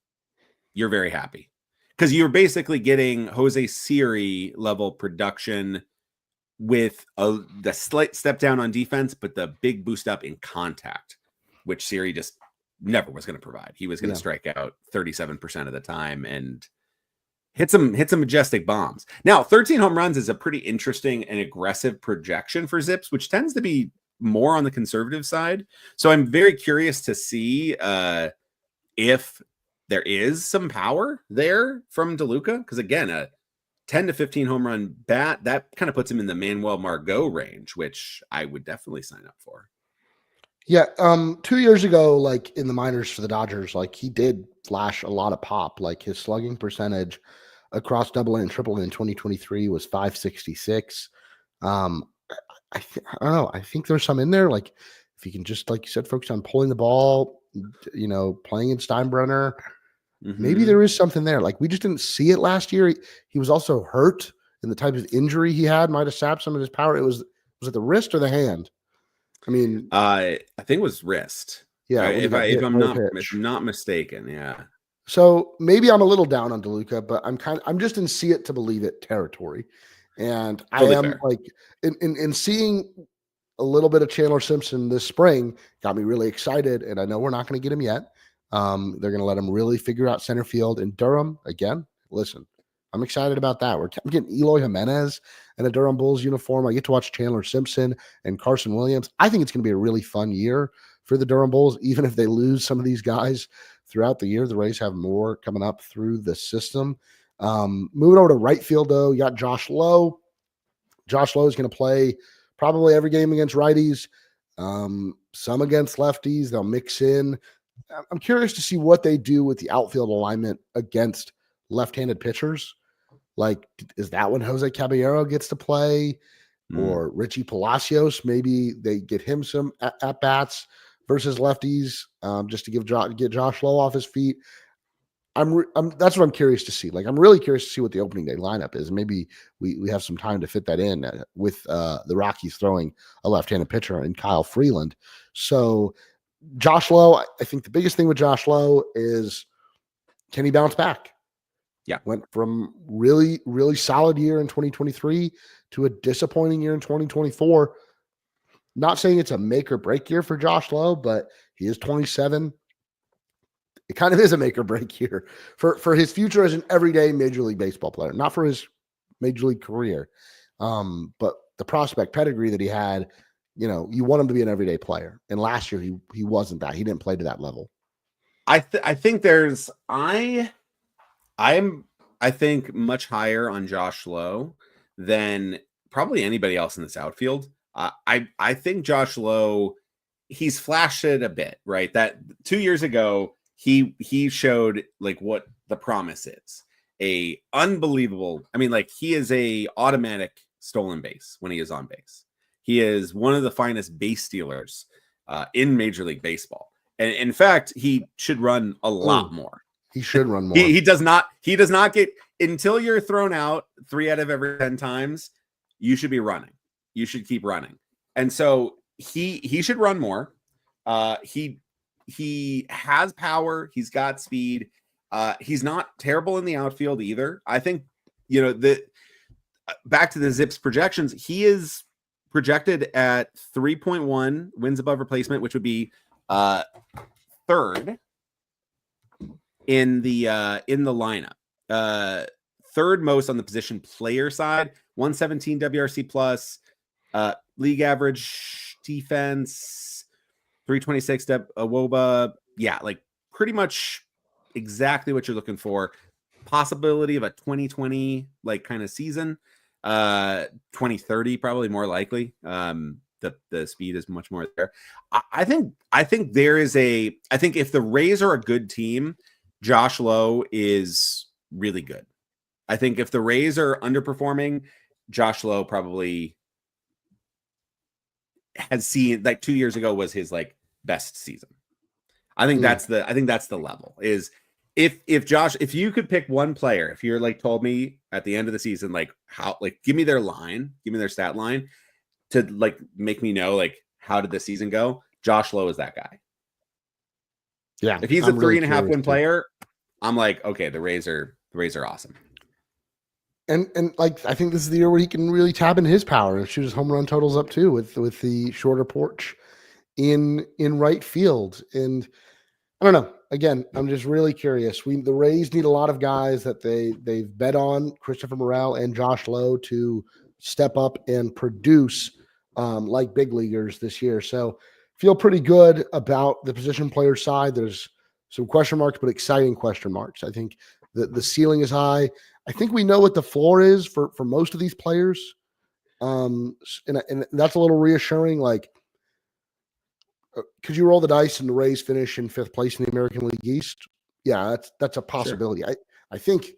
you're very happy, because you're basically getting Jose Siri level production with the slight step down on defense, but the big boost up in contact, which Siri just never was going to provide. He was going to strike out 37% of the time and hit some majestic bombs. Now, 13 home runs is a pretty interesting and aggressive projection for Zips, which tends to be more on the conservative side. So I'm very curious to see if there is some power there from DeLuca, because again, a 10 to 15 home run bat, that kind of puts him in the Manuel Margot range, which I would definitely sign up for. Yeah. 2 years ago, like in the minors for the Dodgers, like he did flash a lot of pop. Like his slugging percentage across AA and AAA in 2023 was 566. I don't know. I think there's some in there. Like if you can just, like you said, focus on pulling the ball, playing in Steinbrenner, maybe there is something there. Like we just didn't see it last year. He was also hurt, and the type of injury he had might have sapped some of his power. Was it the wrist or the hand? I mean, I think it was wrist. Yeah, if I'm not mistaken. Yeah. So maybe I'm a little down on DeLuca, but I'm just in see it to believe it territory. And totally I am fair. Like in seeing a little bit of Chandler Simpson this spring got me really excited. And I know we're not going to get him yet. They're going to let him really figure out center field in Durham again. Listen, I'm excited about that. I'm getting Eloy Jimenez in a Durham Bulls uniform. I get to watch Chandler Simpson and Carson Williams. I think it's going to be a really fun year for the Durham Bulls, even if they lose some of these guys throughout the year. The Rays have more coming up through the system. Moving over to right field, though, you got Josh Lowe. Josh Lowe is going to play probably every game against righties, some against lefties. They'll mix in. I'm curious to see what they do with the outfield alignment against left-handed pitchers. Like, is that when Jose Caballero gets to play, or Richie Palacios? Maybe they get him some at bats versus lefties, just to get Josh Lowe off his feet. That's what I'm curious to see. Like, I'm really curious to see what the opening day lineup is. Maybe we have some time to fit that in with the Rockies throwing a left-handed pitcher in Kyle Freeland. So Josh Lowe, I think the biggest thing with Josh Lowe is, can he bounce back? Yeah. Went from really, really solid year in 2023 to a disappointing year in 2024. Not saying it's a make or break year for Josh Lowe, but he is 27. It kind of is a make or break year for his future as an everyday Major League Baseball player, not for his Major League career. But the prospect pedigree that he had, you want him to be an everyday player. And last year he wasn't that. He didn't play to that level. I think I'm I think, much higher on Josh Lowe than probably anybody else in this outfield. I think Josh Lowe, he's flashed it a bit, right? That 2 years ago, he showed like what the promise is. A unbelievable, I mean, like he is a automatic stolen base when he is on base. He is one of the finest base stealers in Major League Baseball. And in fact, he should run a lot more. He should run more. He does not get, until you're thrown out 3 out of every 10 times, you should be running. You should keep running. And so he should run more. He has power, he's got speed. He's not terrible in the outfield either. I think, back to the Zips projections, he is projected at 3.1 wins above replacement, which would be third in the lineup. Third most on the position player side, 117 WRC plus, league average defense, 326 WOBA. Yeah, like pretty much exactly what you're looking for. Possibility of a 2020 like kind of season, 2030 probably more likely. The speed is much more there. I think if the Rays are a good team, Josh Lowe is really good. I think if the Rays are underperforming, Josh Lowe probably has seen, like 2 years ago was his like best season. I think that's the level. Is if you could pick one player, if you're like told me at the end of the season, like how, like give me their stat line to like make me know like how did the season go, Josh Lowe is that guy. Yeah. If he's a 3.5 win player, I'm like, okay, the Rays are awesome. And like I think this is the year where he can really tap into his power and shoot his home run totals up too with the shorter porch in right field. And I don't know. Again, I'm just really curious. The Rays need a lot of guys that they've bet on, Christopher Morel and Josh Lowe, to step up and produce like big leaguers this year. So feel pretty good about the position player side. There's some question marks, but exciting question marks. I think the ceiling is high. I think we know what the floor is for most of these players. And that's a little reassuring. Like, could you roll the dice and the Rays finish in 5th place in the American League East? Yeah, that's a possibility. Sure. I think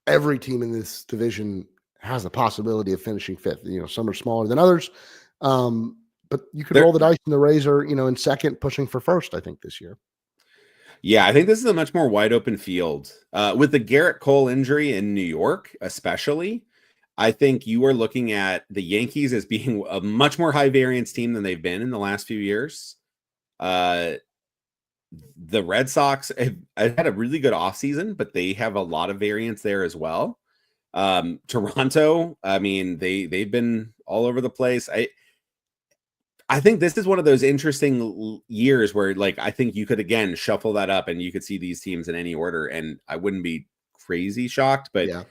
every team in this division has a possibility of finishing 5th. Some are smaller than others. But you could roll the dice and the Rays are, in 2nd, pushing for 1st, I think, this year. Yeah, I think this is a much more wide open field. With the Garrett Cole injury in New York, especially, I think you are looking at the Yankees as being a much more high variance team than they've been in the last few years. The Red Sox have had a really good offseason, but they have a lot of variance there as well. Toronto, I mean, they've been all over the place. I think this is one of those interesting years where, like, I think you could again shuffle that up and you could see these teams in any order, and I wouldn't be crazy shocked. But yeah.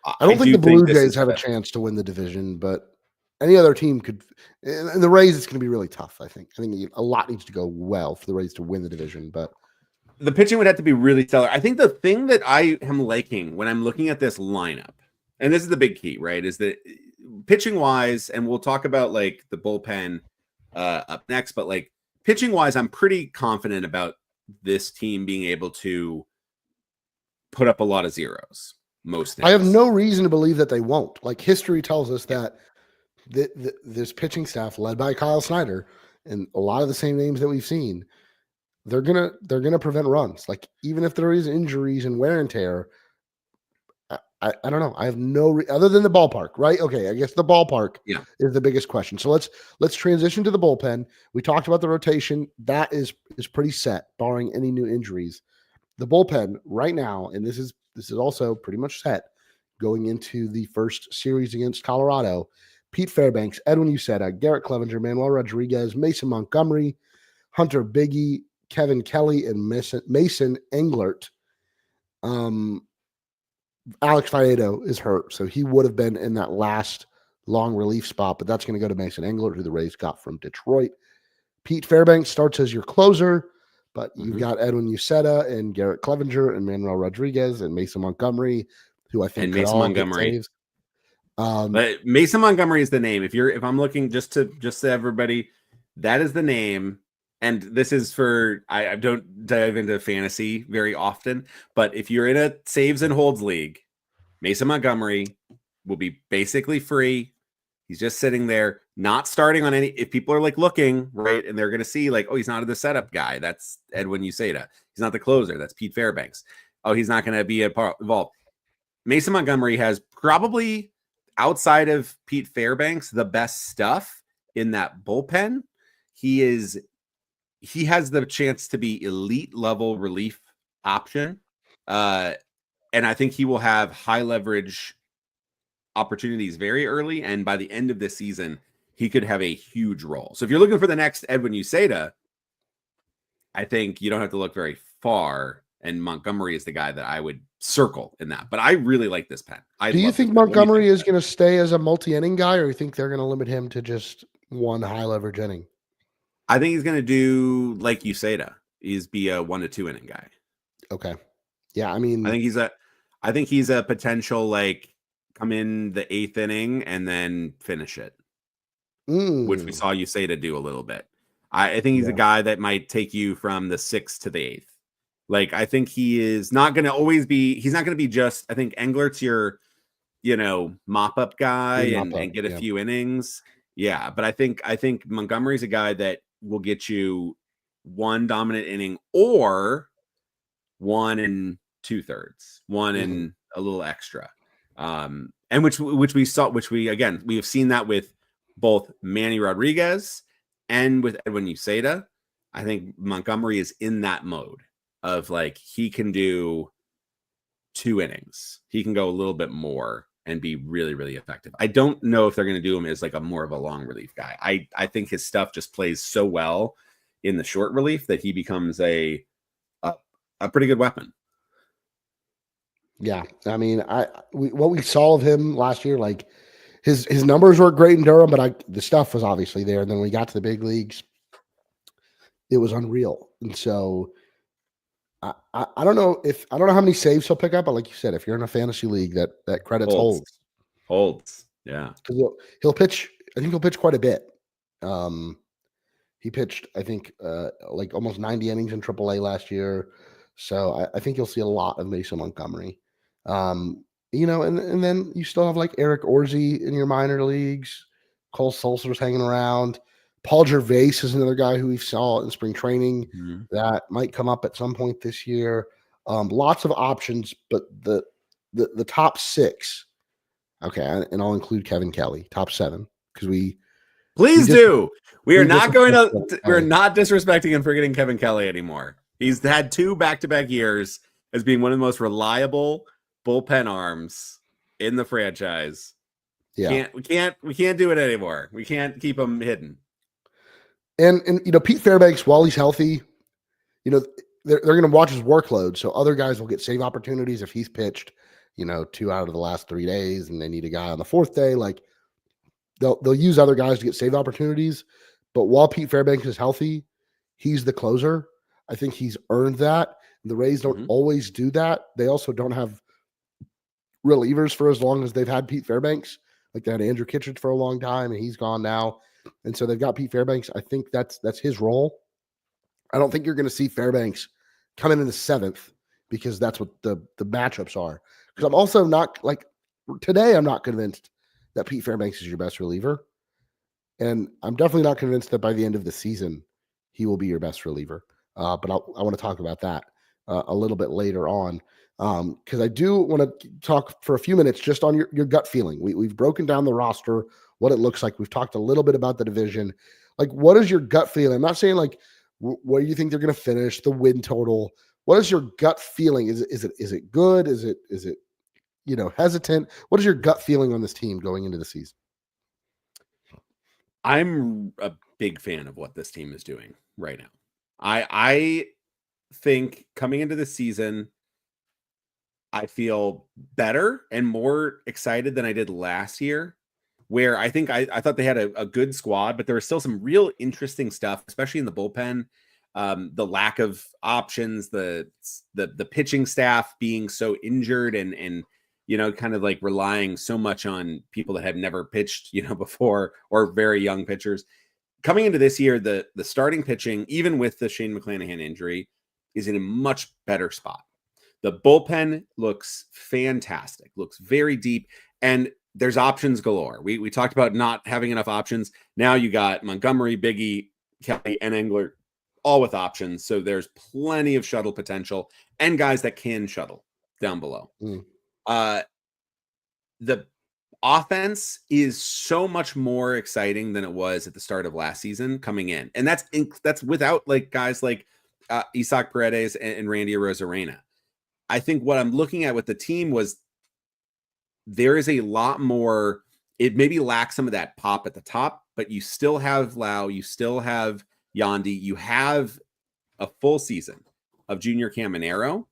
I don't think the Blue Jays have a chance to win the division, but any other team could. And the Rays, it's going to be really tough. I think a lot needs to go well for the Rays to win the division, but the pitching would have to be really stellar. I think the thing that I am liking when I'm looking at this lineup, and this is the big key, right, is that pitching wise, and we'll talk about like the bullpen up next, but like pitching wise, I'm pretty confident about this team being able to put up a lot of zeros. Most nights. I have no reason to believe that they won't. Like, history tells us that this pitching staff led by Kyle Snyder and a lot of the same names that we've seen, they're gonna prevent runs. Like, even if there is injuries and wear and tear, I don't know. I have no other than the ballpark, right? Okay, I guess the ballpark is the biggest question. So let's transition to the bullpen. We talked about the rotation. That is pretty set, barring any new injuries. The bullpen right now, and this is also pretty much set going into the first series against Colorado. Pete Fairbanks, Edwin Uceta, Garrett Clevenger, Manuel Rodriguez, Mason Montgomery, Hunter Biggie, Kevin Kelly, and Mason Englert. Alex Faedo is hurt, so he would have been in that last long relief spot, but that's going to go to Mason Englert, who the Rays got from Detroit. Pete Fairbanks starts as your closer. but you've got Edwin Uceta and Garrett Clevenger and Manuel Rodriguez and Mason Montgomery, who I think And could Mason all Montgomery. hit saves. But Mason Montgomery is the name. If I'm looking just to everybody, that is the name. And this is for I don't dive into fantasy very often, but if you're in a saves and holds league, Mason Montgomery will be basically free. He's just sitting there, not starting on any. If people are like looking, right, and they're going to see like, oh, he's not the setup guy. That's Edwin Uceta. He's not the closer. That's Pete Fairbanks. Oh, he's not going to be involved. Mason Montgomery has probably, outside of Pete Fairbanks, the best stuff in that bullpen. He has the chance to be elite level relief option. And I think he will have high leverage opportunities very early. And by the end of this season, he could have a huge role. So if you're looking for the next Edwin Uceta, I think you don't have to look very far. And Montgomery is the guy that I would circle in that. But I really like this pen. Do you think Montgomery is going to stay as a multi-inning guy, or you think they're going to limit him to just one high leverage inning? I think he's going to do like Uceta. He's be a 1 to 2 inning guy. Okay. Yeah, I mean, I think he's a potential like come in the 8th inning and then finish it, which we saw Uceta do a little bit. I think he's a guy that might take you from the 6th to the 8th. Like, I think he is not going to always be, he's not going to be just, I think Englert's your, mop up guy and get a few innings. Yeah. But I think Montgomery's a guy that will get you one dominant inning or 1 2/3, 1 and a little extra. And which we saw, we have seen that with both Manny Rodriguez and with Edwin Uceta. I think Montgomery is in that mode of like, he can do 2 innings. He can go a little bit more and be really, really effective. I don't know if they're going to do him as like a more of a long relief guy. I think his stuff just plays so well in the short relief that he becomes a pretty good weapon. Yeah. I mean, what we saw of him last year, like his numbers were great in Durham, but the stuff was obviously there. And then when we got to the big leagues, it was unreal. And so I don't know how many saves he'll pick up, but like you said, if you're in a fantasy league, that credits holds. Yeah. He'll pitch. I think he'll pitch quite a bit. He pitched, I think, like almost 90 innings in AAA last year. So I think you'll see a lot of Mason Montgomery. And then you still have like Eric Orzi in your minor leagues. Cole Sulcer's hanging around. Paul Gervais is another guy who we saw in spring training that might come up at some point this year. Lots of options, but the top 6. Okay, and I'll include Kevin Kelly, top 7, because Please do. We're not disrespecting and forgetting Kevin Kelly anymore. He's had 2 back-to-back years as being one of the most reliable bullpen arms in the franchise. Yeah, we can't do it anymore. We can't keep him hidden. And Pete Fairbanks, while he's healthy, they're going to watch his workload. So other guys will get save opportunities if he's pitched, 2 out of the last 3 days, and they need a guy on the 4th day. Like they'll use other guys to get save opportunities. But while Pete Fairbanks is healthy, he's the closer. I think he's earned that. The Rays don't always do that. They also don't have relievers for as long as they've had Pete Fairbanks. Like they had Andrew Kittredge for a long time, and he's gone now. And so they've got Pete Fairbanks. I think that's his role. I don't think you're going to see Fairbanks come in the 7th because that's what the matchups are. Because I'm also not today, I'm not convinced that Pete Fairbanks is your best reliever. And I'm definitely not convinced that by the end of the season, he will be your best reliever. But I want to talk about that a little bit later on. Because I do want to talk for a few minutes just on your gut feeling. We've broken down the roster, what it looks like. We've talked a little bit about the division. Like, what is your gut feeling? I'm not saying like where you think they're going to finish, the win total. What is your gut feeling? Is it good? Is it hesitant? What is your gut feeling on this team going into the season? I'm a big fan of what this team is doing right now. I think coming into the season, I feel better and more excited than I did last year, where I think I thought they had a good squad, but there was still some real interesting stuff, especially in the bullpen. the lack of options, the pitching staff being so injured and kind of like relying so much on people that have never pitched, before, or very young pitchers. Coming into this year, the starting pitching, even with the Shane McClanahan injury, is in a much better spot. The bullpen looks fantastic, looks very deep, and there's options galore. We talked about not having enough options. Now you got Montgomery, Biggie, Kelly, and Engler, all with options. So there's plenty of shuttle potential and guys that can shuttle down below. The offense is so much more exciting than it was at the start of last season coming in. And that's without like guys like Isaac Paredes and Randy Arozarena. I think what I'm looking at with the team was there is a lot more. It maybe lacks some of that pop at the top, but you still have Lau, you still have Yandy, you have a full season of Junior Caminero.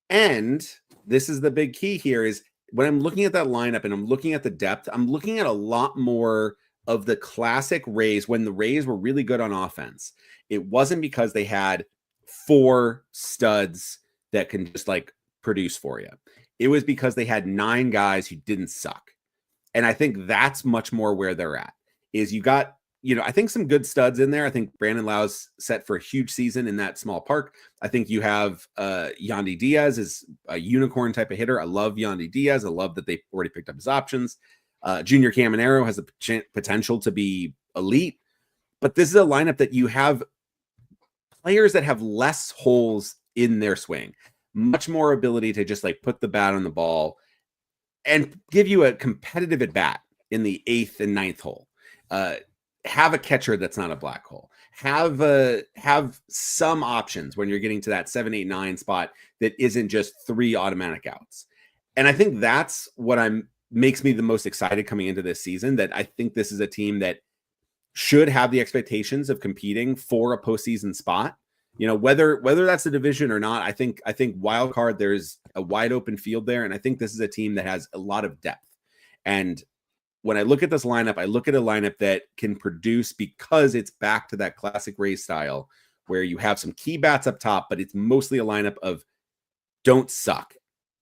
And this is the big key here is when I'm looking at that lineup and I'm looking at the depth, I'm looking at a lot more of the classic Rays when the Rays were really good on offense. It wasn't because they had 4 studs that can just like produce for you. It was because they had 9 guys who didn't suck. And I think that's much more where they're at is you got, I think some good studs in there. I think Brandon Lau's set for a huge season in that small park. I think you have Yandy Diaz is a unicorn type of hitter. I love Yandy Diaz. I love that they already picked up his options. Junior Caminero has the potential to be elite, but this is a lineup that you have players that have less holes in their swing, much more ability to just like put the bat on the ball and give you a competitive at bat in the 8th and 9th hole. Have a catcher that's not a black hole. Have some options when you're getting to that 7, 8, 9 spot that isn't just 3 automatic outs. And I think that's what makes me the most excited coming into this season, that I think this is a team that should have the expectations of competing for a postseason spot. Whether that's the division or not, I think wild card, there's a wide open field there. And I think this is a team that has a lot of depth. And when I look at this lineup, I look at a lineup that can produce because it's back to that classic Rays style where you have some key bats up top, but it's mostly a lineup of don't suck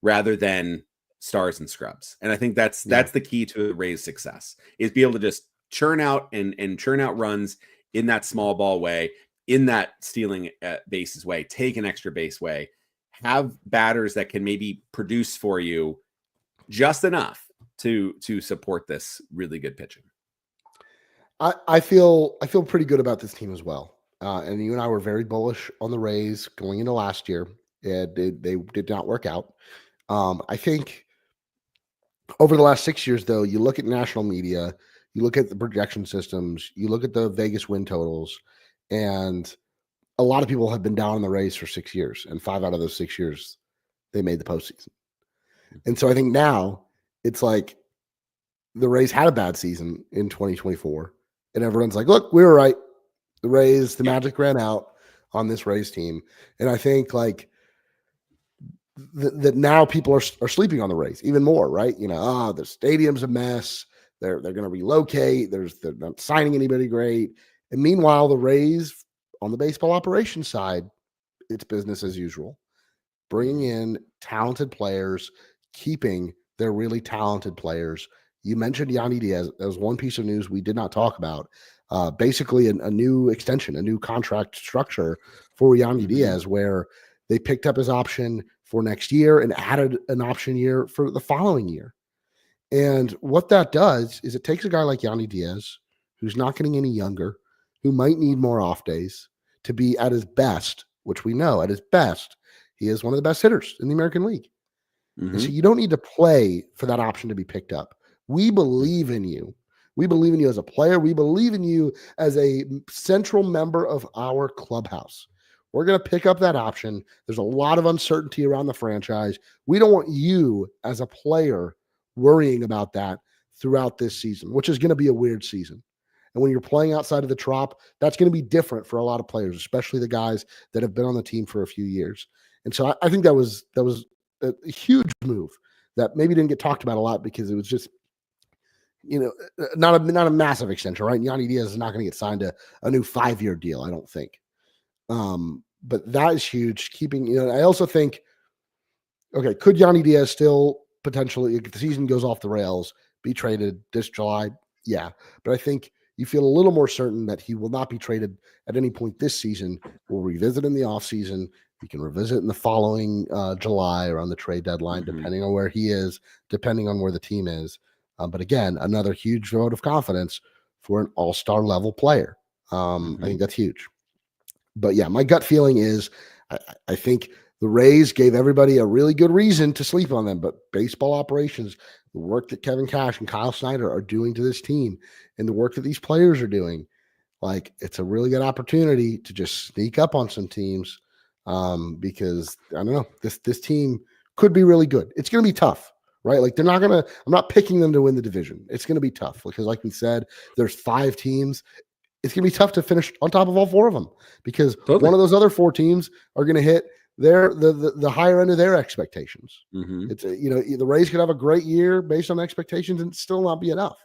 rather than stars and scrubs. And I think that's the key to Rays success is be able to just churn out and churn out runs in that small ball way, in that stealing bases way, take an extra base way, have batters that can maybe produce for you just enough to support this really good pitching. I feel pretty good about this team as well. And you and I were very bullish on the Rays going into last year. They did not work out. I think over the last 6 years, though, you look at national media, you look at the projection systems, you look at the Vegas win totals, and a lot of people have been down on the Rays for 6 years, and 5 out of those 6 years, they made the postseason. And so I think now it's like the Rays had a bad season in 2024, and everyone's like, look, we were right. The Rays, the magic ran out on this Rays team. And I think like that now people are sleeping on the Rays even more, right? The stadium's a mess. They're going to relocate. They're not signing anybody great. And meanwhile, the Rays on the baseball operations side, it's business as usual. Bringing in talented players, keeping their really talented players. You mentioned Yandy Diaz as one piece of news we did not talk about. Basically, a new extension, a new contract structure for Yandy Diaz, where they picked up his option for next year and added an option year for the following year. And what that does is it takes a guy like Yandy Diaz, who's not getting any younger, who might need more off days, to be at his best, which we know at his best, he is one of the best hitters in the American League. And so you don't need to play for that option to be picked up. We believe in you. We believe in you as a player. We believe in you as a central member of our clubhouse. We're going to pick up that option. There's a lot of uncertainty around the franchise. We don't want you as a player worrying about that throughout this season, which is going to be a weird season. And when you're playing outside of the Trop, that's going to be different for a lot of players, especially the guys that have been on the team for a few years. And so I think that was a huge move that maybe didn't get talked about a lot because it was just, not a massive extension, right? Yandy Diaz is not going to get signed to a new 5-year deal, I don't think. But that is huge. I also think, okay, could Yanni Diaz still potentially, if the season goes off the rails, be traded this July? Yeah. But I think you feel a little more certain that he will not be traded at any point this season. We'll revisit in the offseason. We can revisit in the following July around the trade deadline, depending on where he is, depending on where the team is. But again, another huge vote of confidence for an all-star level player. I think that's huge. But yeah, my gut feeling is I think the Rays gave everybody a really good reason to sleep on them. But baseball operations, the work that Kevin Cash and Kyle Snyder are doing to this team and the work that these players are doing, like it's a really good opportunity to just sneak up on some teams because I don't know, this team could be really good. It's going to be tough, right? Like I'm not picking them to win the division. It's going to be tough because like we said, there's 5 teams. It's going to be tough to finish on top of all 4 of them because one of those other 4 teams are going to hit the higher end of their expectations. It's the Rays could have a great year based on expectations and still not be enough.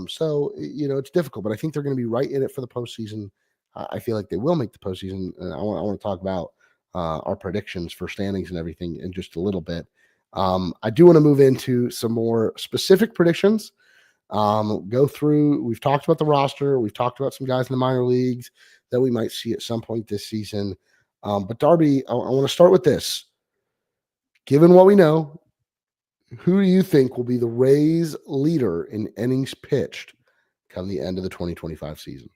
So it's difficult, but I think they're going to be right in it for the postseason. I feel like they will make the postseason. And I want to talk about our predictions for standings and everything in just a little bit. I do want to move into some more specific predictions. Go through. We've talked about the roster. We've talked about some guys in the minor leagues that we might see at some point this season. But Darby, I want to start with this. Given what we know, who do you think will be the Rays leader in innings pitched come the end of the 2025 season?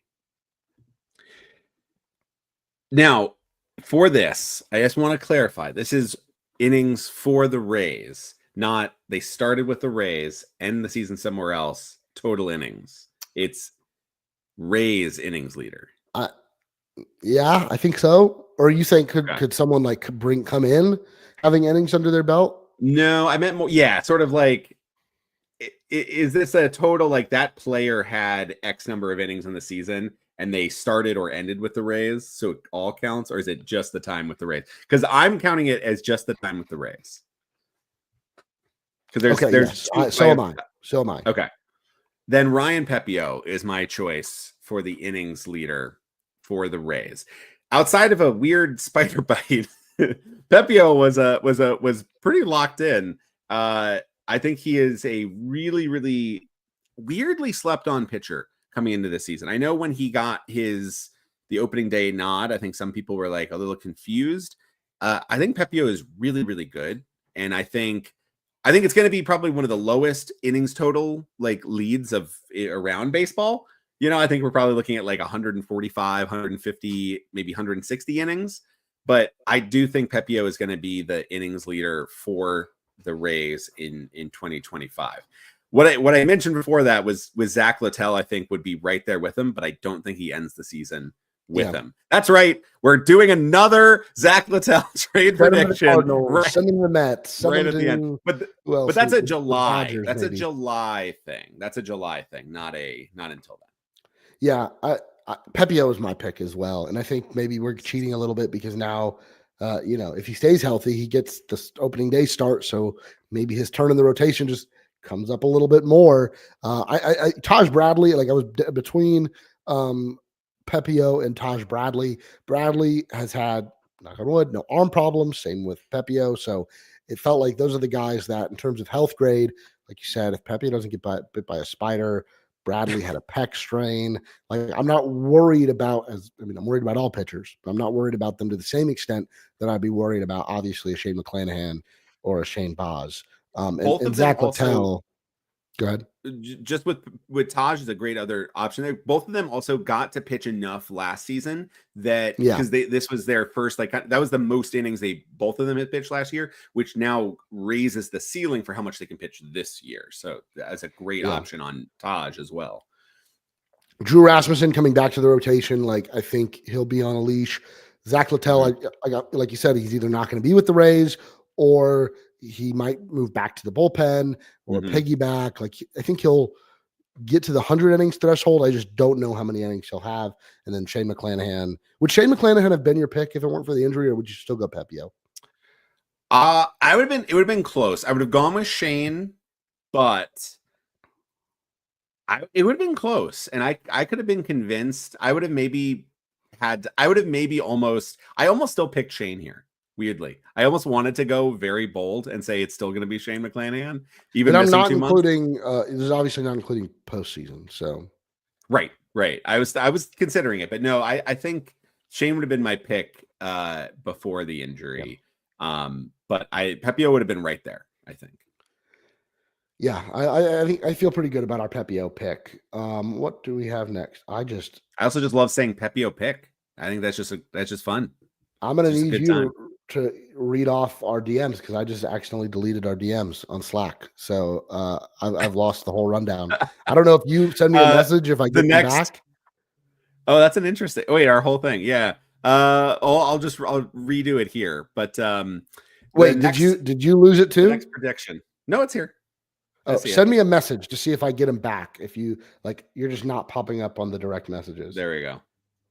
Now, for this, I just want to clarify. This is innings for the Rays, not they started with the Rays, end the season somewhere else, total innings. It's Rays innings leader. Yeah, I think so. Or you think could someone like come in having innings under their belt? No, I meant more. Yeah, sort of like, is this a total like that player had X number of innings in the season and they started or ended with the Rays, so it all counts, or is it just the time with the Rays? Because I'm counting it as just the time with the Rays. Because so am I. Okay, then Ryan Pepiot is my choice for the innings leader for the Rays. Outside of a weird spider bite, Pepiot was pretty locked in. I think he is a really, really weirdly slept on pitcher coming into this season. I know when he got the opening day nod, I think some people were like a little confused. I think Pepiot is really, really good. And I think it's going to be probably one of the lowest innings total like leads of around baseball. I think we're probably looking at like 145, 150, maybe 160 innings. But I do think Pepiot is going to be the innings leader for the Rays in 2025. What I mentioned before that was Zach Littell, I think would be right there with him, but I don't think he ends the season with him. That's right. We're doing another Zach Littell trade prediction. Send him the Mets. Right at the end. But that's a July. That's a July thing. That's a July thing, not until then. Yeah, Pepiot is my pick as well. And I think maybe we're cheating a little bit because now, if he stays healthy, he gets the opening day start. So maybe his turn in the rotation just comes up a little bit more. Taj Bradley, like I was between Pepiot and Taj Bradley. Bradley has had, knock on wood, no arm problems. Same with Pepiot. So it felt like those are the guys that, in terms of health grade, like you said, if Pepiot doesn't get bit by a spider, Bradley had a pec strain. Like I'm not worried about I'm worried about all pitchers, but I'm not worried about them to the same extent that I'd be worried about obviously a Shane McClanahan or a Shane Baz. And Zach Littell. Go ahead. Just with Taj is a great other option. Both of them also got to pitch enough last season that because this was their first, like that was the most innings both of them had pitched last year, which now raises the ceiling for how much they can pitch this year. So that's a great option on Taj as well. Drew Rasmussen coming back to the rotation, like I think he'll be on a leash. Zach Littell, I got, like you said, he's either not going to be with the Rays or he might move back to the bullpen or piggyback. Like I think he'll get to the 100 innings threshold. I just don't know how many innings he'll have. And then Shane McClanahan. Would Shane McClanahan have been your pick if it weren't for the injury, or would you still go Pepiot? It would have been close. I would have gone with Shane, but it would have been close. And I could have been convinced. I would have maybe I would have maybe I almost still picked Shane here. Weirdly, I almost wanted to go very bold and say it's still going to be Shane McClanahan, even And I'm missing not 2 months. including. This is obviously not including postseason. So Right. I was considering it, but no, I think Shane would have been my pick before the injury. But Pepio would have been right there, I think. yeah, I think I feel pretty good about our Pepio pick. What do we have next? I also just love saying Pepio pick. I think that's just fun. I'm going to Just a need good you time. to read off our DMs because I just accidentally deleted our DMs on Slack. So I've lost the whole rundown. I don't know if you send me a message if I The get them next back. Oh, that's an interesting. Wait, our whole thing. Yeah. I'll redo it here. But Wait, did you lose it the too? next prediction? No, it's here. I Oh, see send it. me a message to see if I get them back. If you like, you're just not popping up on the direct messages. There we go.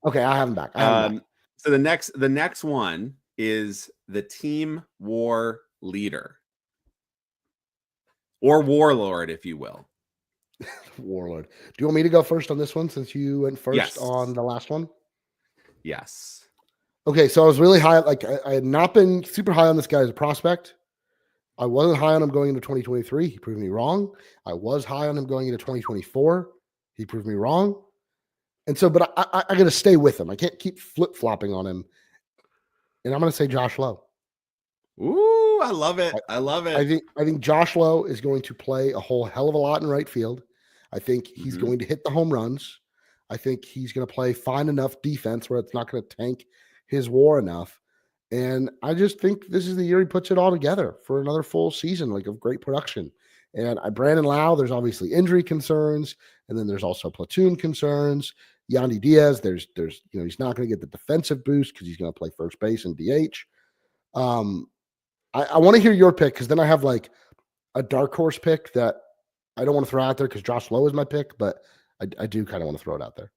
Okay, I have them back. I have them back. So the next one is the team war leader or warlord, if you will. Warlord. Do you want me to go first on this one since you went first Yes. on the last one? Yes. Okay, so I was really high. Like I had not been super high on this guy as a prospect. I wasn't high on him going into 2023. He proved me wrong. I was high on him going into 2024. He proved me wrong. And so, but I got to stay with him. I can't keep flip flopping on him. And I'm going to say Josh Lowe. Ooh, I love it. I love it. I think Josh Lowe is going to play a whole hell of a lot in right field. I think he's going to hit the home runs. I think he's going to play fine enough defense where it's not going to tank his WAR enough. And I just think this is the year he puts it all together for another full season, like of great production. And Brandon Lau, there's obviously injury concerns, and then there's also platoon concerns. Yandy Diaz, there's he's not going to get the defensive boost because he's going to play first base and DH. I want to hear your pick because then I have like a dark horse pick that I don't want to throw out there because Josh Lowe is my pick, but I do kind of want to throw it out there.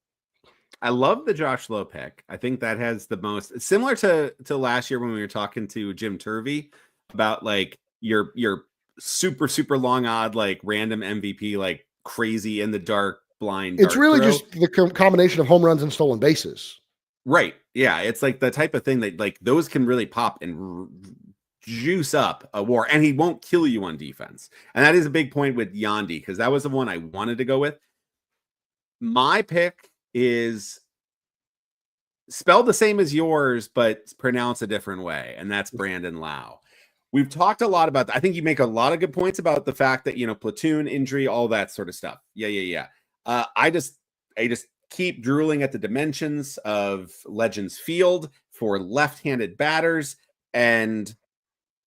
I love the Josh Lowe pick. I think that has the most similar to last year when we were talking to Jim Turvey about like your super long odd like random MVP like crazy in the dark blind. It's really just the combination of home runs and stolen bases. Right. Yeah. It's like the type of thing that like those can really pop and juice up a WAR, and he won't kill you on defense. And that is a big point with Yandy because that was the one I wanted to go with. My pick is spelled the same as yours, but pronounced a different way, and that's Brandon Lau. We've talked a lot about that. I think you make a lot of good points about the fact that, platoon injury, all that sort of stuff. Yeah. I just keep drooling at the dimensions of Legends Field for left-handed batters, and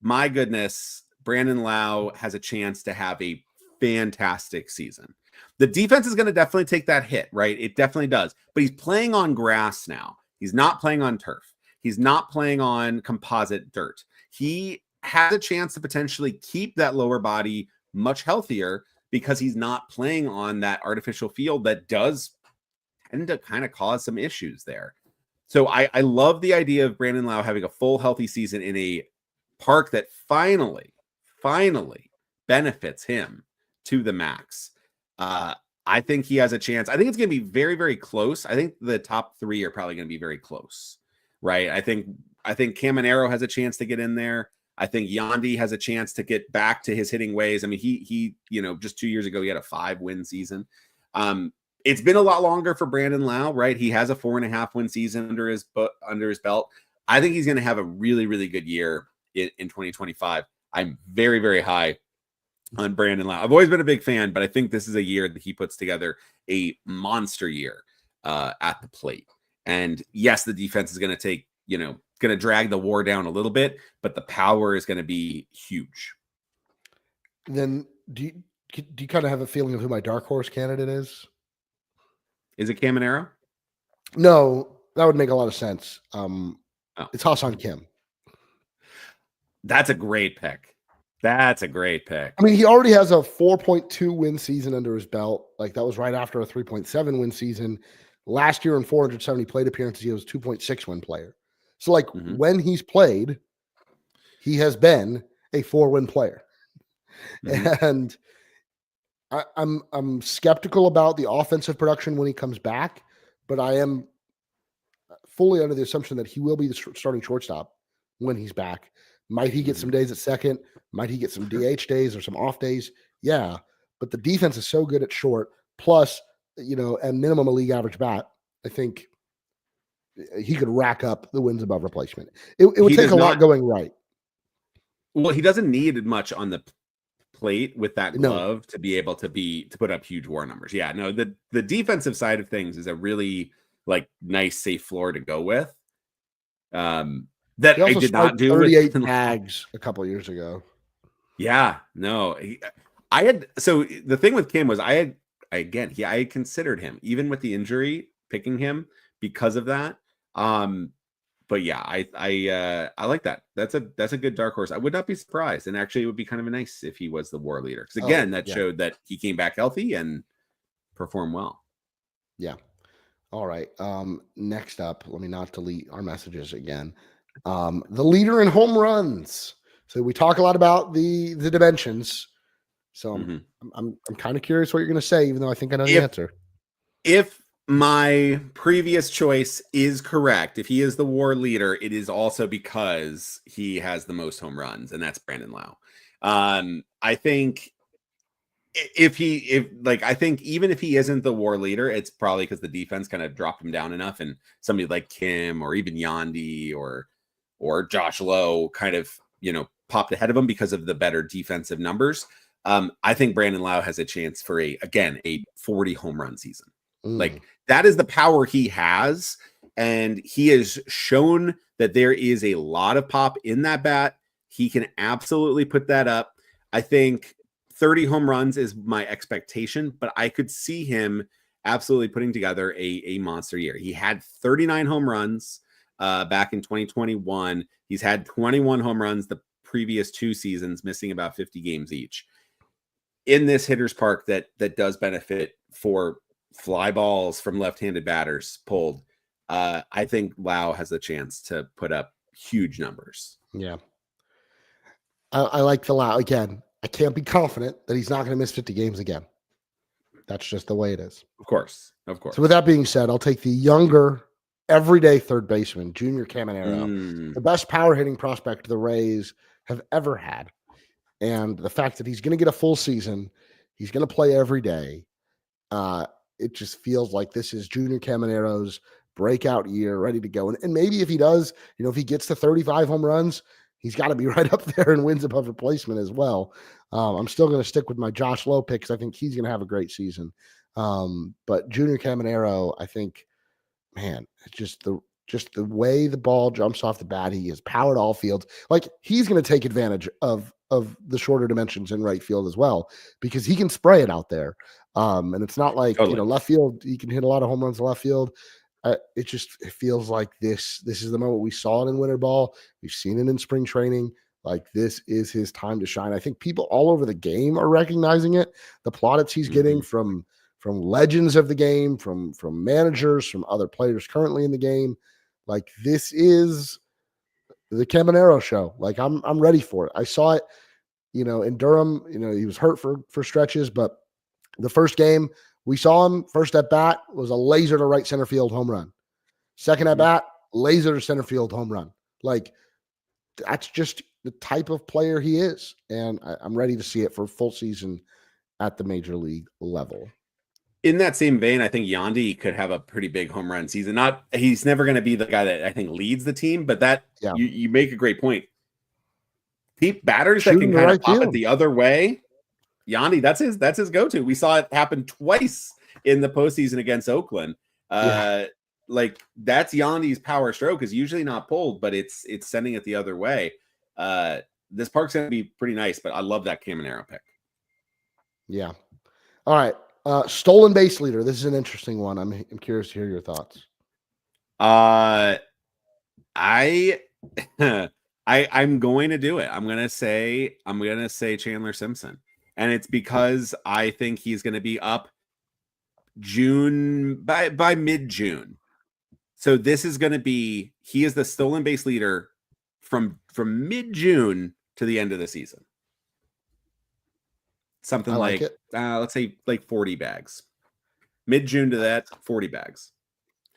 my goodness, Brandon Lau has a chance to have a fantastic season. The defense is going to definitely take that hit, right? It definitely does. But he's playing on grass now. He's not playing on turf. He's not playing on composite dirt. He has a chance to potentially keep that lower body much healthier because he's not playing on that artificial field that does tend to kind of cause some issues there. So I love the idea of Brandon Lau having a full healthy season in a park that finally benefits him to the max. I think he has a chance. I think it's going to be very, very close. I think the top three are probably going to be very close, right? I think Caminero has a chance to get in there. I think Yandy has a chance to get back to his hitting ways. I mean, he just 2 years ago, he had a 5-win season. It's been a lot longer for Brandon Lau, right? He has a 4.5-win season under his belt. I think he's going to have a really, really good year in 2025. I'm very, very high on Brandon Lau. I've always been a big fan, but I think this is a year that he puts together a monster year at the plate. And yes, the defense is going to take, going to drag the WAR down a little bit, but the power is going to be huge. Then do you kind of have a feeling of who my dark horse candidate is? Is it Caminero? No, that would make a lot of sense. It's Ha-Seong Kim. That's a great pick. That's a great pick. I mean, he already has a 4.2 win season under his belt. Like that was right after a 3.7 win season. Last year in 470 plate appearances, he was 2.6 win player. So like when he's played, he has been a 4-win player. And I'm skeptical about the offensive production when he comes back, but I am fully under the assumption that he will be the starting shortstop when he's back. Might he get some days at second? Might he get some DH days or some off days? Yeah, but the defense is so good at short. Plus, at minimum a league average bat. I think he could rack up the wins above replacement. It would take a lot going right. Well, he doesn't need much on the plate with that glove to be able to put up huge WAR numbers. Yeah, no, the defensive side of things is a really nice safe floor to go with. That I did not do 38 bags a couple years ago. Yeah, no, so the thing with Kim was I had considered him even with the injury, picking him because of that. But yeah, I like that. That's a good dark horse. I would not be surprised, and actually, it would be kind of nice if he was the WAR leader because again, that showed that he came back healthy and performed well. Yeah. All right. Next up, let me not delete our messages again. The leader in home runs. So we talk a lot about the dimensions. So I'm kind of curious what you're going to say, even though I think I know the answer. If my previous choice is correct, if he is the WAR leader, it is also because he has the most home runs, and that's Brandon Lowe. I think I think even if he isn't the WAR leader, it's probably because the defense kind of dropped him down enough, and somebody like Kim or even Yandy or Josh Lowe kind of popped ahead of him because of the better defensive numbers. I think Brandon Lowe has a chance for a 40 home run season. That is the power he has, and he has shown that there is a lot of pop in that bat. He can absolutely put that up. I think 30 home runs is my expectation, but I could see him absolutely putting together a monster year. He had 39 home runs back in 2021. He's had 21 home runs the previous 2 seasons, missing about 50 games each. In this hitter's park that does benefit for fly balls from left-handed batters pulled, I think Lowe has a chance to put up huge numbers. Yeah. I like the Lowe. Again, I can't be confident that he's not going to miss 50 games again. That's just the way it is. Of course. So with that being said, I'll take the younger, everyday third baseman, Junior Caminero, the best power hitting prospect the Rays have ever had. And the fact that he's going to get a full season, he's going to play every day. It just feels like this is Junior Caminero's breakout year, ready to go. And maybe if he does, if he gets to 35 home runs, he's got to be right up there and wins above replacement as well. I'm still going to stick with my Josh Lowe pick because I think he's going to have a great season. But Junior Caminero, I think, man, it's just the way the ball jumps off the bat. He is powered all fields. He's going to take advantage of the shorter dimensions in right field as well, because he can spray it out there. And it's not like, left field, he can hit a lot of home runs in left field. It feels like this is the moment we saw it in winter ball. We've seen it in spring training. This is his time to shine. I think people all over the game are recognizing it. The plaudits he's getting from legends of the game, from managers, from other players currently in the game. This is the Caminero show. I'm ready for it. I saw it, in Durham. He was hurt for stretches, but the first game we saw him, first at bat was a laser to right center field home run. Second at bat, laser to center field home run. That's just the type of player he is, and I'm ready to see it for full season at the major league level. In that same vein, I think Yandy could have a pretty big home run season. He's never going to be the guy that I think leads the team, but you make a great point. Batters that can kind of pop it the other way. Yandy, that's his go-to. We saw it happen twice in the postseason against Oakland. That's Yandy's power stroke, is usually not pulled, but it's sending it the other way. This park's going to be pretty nice, but I love that Caminero pick. Yeah. All right. Stolen base leader. This is an interesting one. I'm curious to hear your thoughts. I'm going to do it. I'm going to say Chandler Simpson. And it's because I think he's going to be up June by mid-June. So this is going to be, he is the stolen base leader from mid-June to the end of the season. Something let's say 40 bags. Mid-June to that, 40 bags.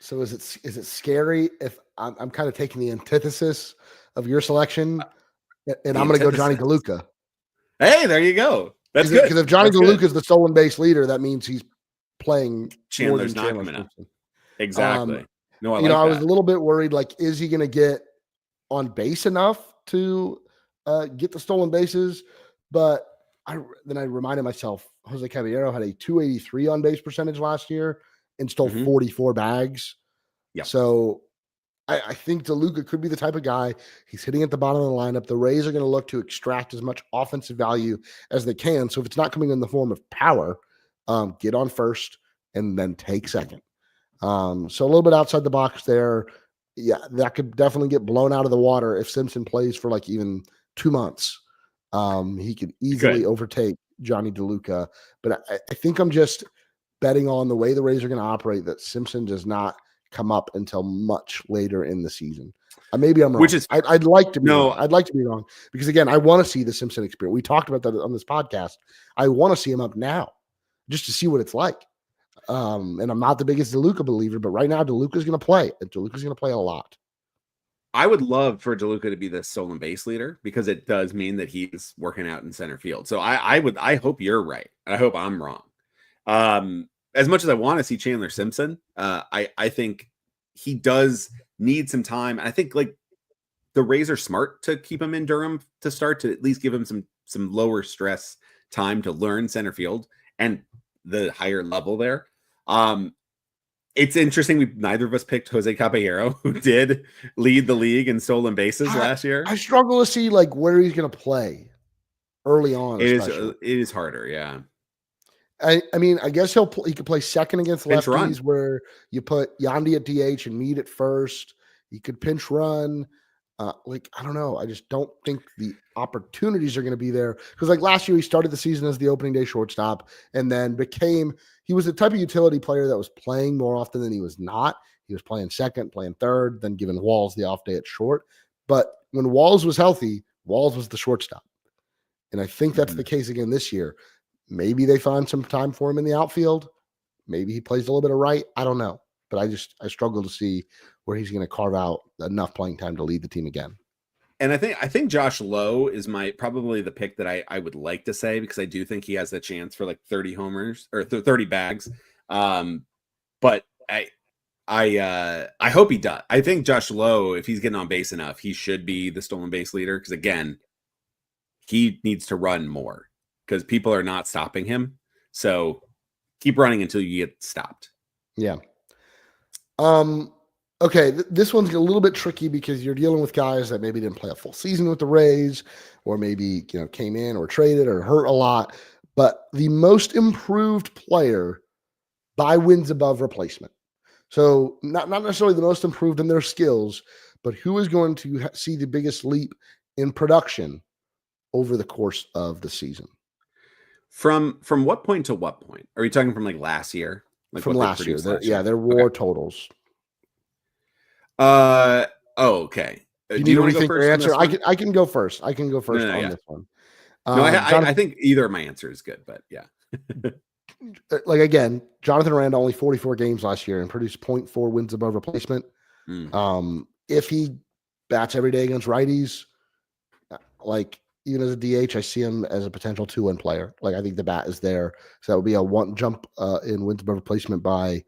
So is it scary if I'm kind of taking the antithesis of your selection, and The I'm going to go Johnny antithesis. DeLuca? Hey, there you go. That's Because good. if Johnny That's good. DeLuca is the stolen base leader, that means he's playing more Chandler's than not Chandler coming up. Simpson. Exactly. No, I You know, like I was a that. little bit worried. Like, is he going to get on base enough to get the stolen bases? But then I reminded myself, Jose Caballero had a 283 on base percentage last year and stole Mhm. 44 bags. Yep. So I think DeLuca could be the type of guy. He's hitting at the bottom of the lineup. The Rays are going to look to extract as much offensive value as they can. So if it's not coming in the form of power, get on first and then take second. So a little bit outside the box there. Yeah, that could definitely get blown out of the water if Simpson plays for like even 2 months. He could easily Good. overtake Johnny DeLuca. But I think I'm just betting on the way the Rays are going to operate that Simpson does not come up until much later in the season. Maybe I'm wrong. Which is fair. I'd like to be wrong. No, I'd like to be wrong because again, I want to see the Simpson experience. We talked about that on this podcast. I want to see him up now just to see what it's like. And I'm not the biggest DeLuca believer, but right now DeLuca's going to play. And DeLuca's going to play a lot. I would love for DeLuca to be the stolen base leader because it does mean that he's working out in center field. So I hope you're right. I hope I'm wrong. As much as I want to see Chandler Simpson, I think he does need some time. I think like the Rays are smart to keep him in Durham to start, to at least give him some lower stress time to learn center field and the higher level there. It's interesting. Neither of us picked Jose Caballero, who did lead the league in stolen bases last year. I struggle to see like where he's going to play early on. It is harder. Yeah. I mean, I guess he could play second against Pinch lefties run. where you put Yandy at DH and Mead at first. He could pinch run. I don't know. I just don't think the opportunities are going to be there because like last year he started the season as the opening day shortstop and then he was the type of utility player that was playing more often than he was not. He was playing second, playing third, then giving Walls the off day at short. But when Walls was healthy, Walls was the shortstop. And I think that's the case again this year. Maybe they find some time for him in the outfield. Maybe he plays a little bit of right. I don't know. But I struggle to see where he's going to carve out enough playing time to lead the team again. And I think Josh Lowe is probably the pick that I would like to say because I do think he has the chance for like 30 homers or 30 bags. But I hope he does. I think Josh Lowe, if he's getting on base enough, he should be the stolen base leader because again, he needs to run more because people are not stopping him. So keep running until you get stopped. Yeah. Okay, this one's a little bit tricky because you're dealing with guys that maybe didn't play a full season with the Rays, or maybe came in or traded or hurt a lot. But the most improved player by wins above replacement. So not necessarily the most improved in their skills, but who is going to see the biggest leap in production over the course of the season? From what point to what point? Are you talking from like last year? Like from last year. Their WAR totals. Okay. Do you want to think your answer? I can go first. I can go first on this one. No, I think either of my answer is good, but yeah. Like again, Jonathan Aranda only 44 games last year and produced 0.4 wins above replacement. If he bats every day against righties, like even as a DH, I see him as a potential 2-win player. Like I think the bat is there, so that would be a one jump in wins above replacement by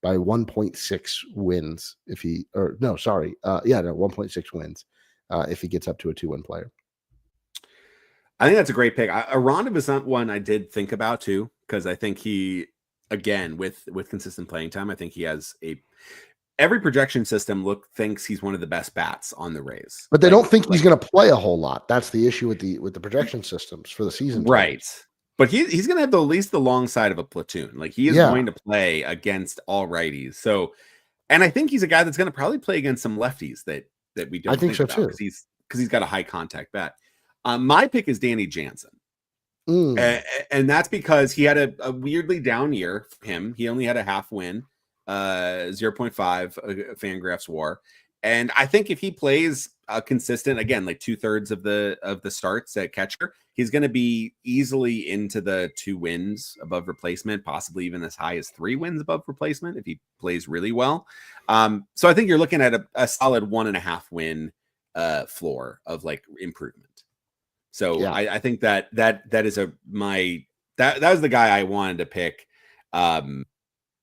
1.6 wins if he 1.6 wins if he gets up to a 2-win player. I think that's a great pick. Aranda was not one I did think about too, because I think he, again, with consistent playing time, I think he has every projection system thinks he's one of the best bats on the Rays. But they don't think he's going to play a whole lot. That's the issue with the projection systems for the season. Right. But he's going to have at least the long side of a platoon. Like he is going to play against all righties. So, and I think he's a guy that's going to probably play against some lefties that we don't think so about too. Because he's got a high contact bat. My pick is Danny Jansen. And that's because he had a weirdly down year for him. He only had a half win, 0.5 Fangraphs WAR. And I think if he plays consistent, again, like 2/3 of the starts at catcher, he's going to be easily into the 2 wins above replacement, possibly even as high as 3 wins above replacement if he plays really well. So I think you're looking at a solid 1.5 win floor of like improvement. So Yeah. I think that is that was the guy I wanted to pick, kind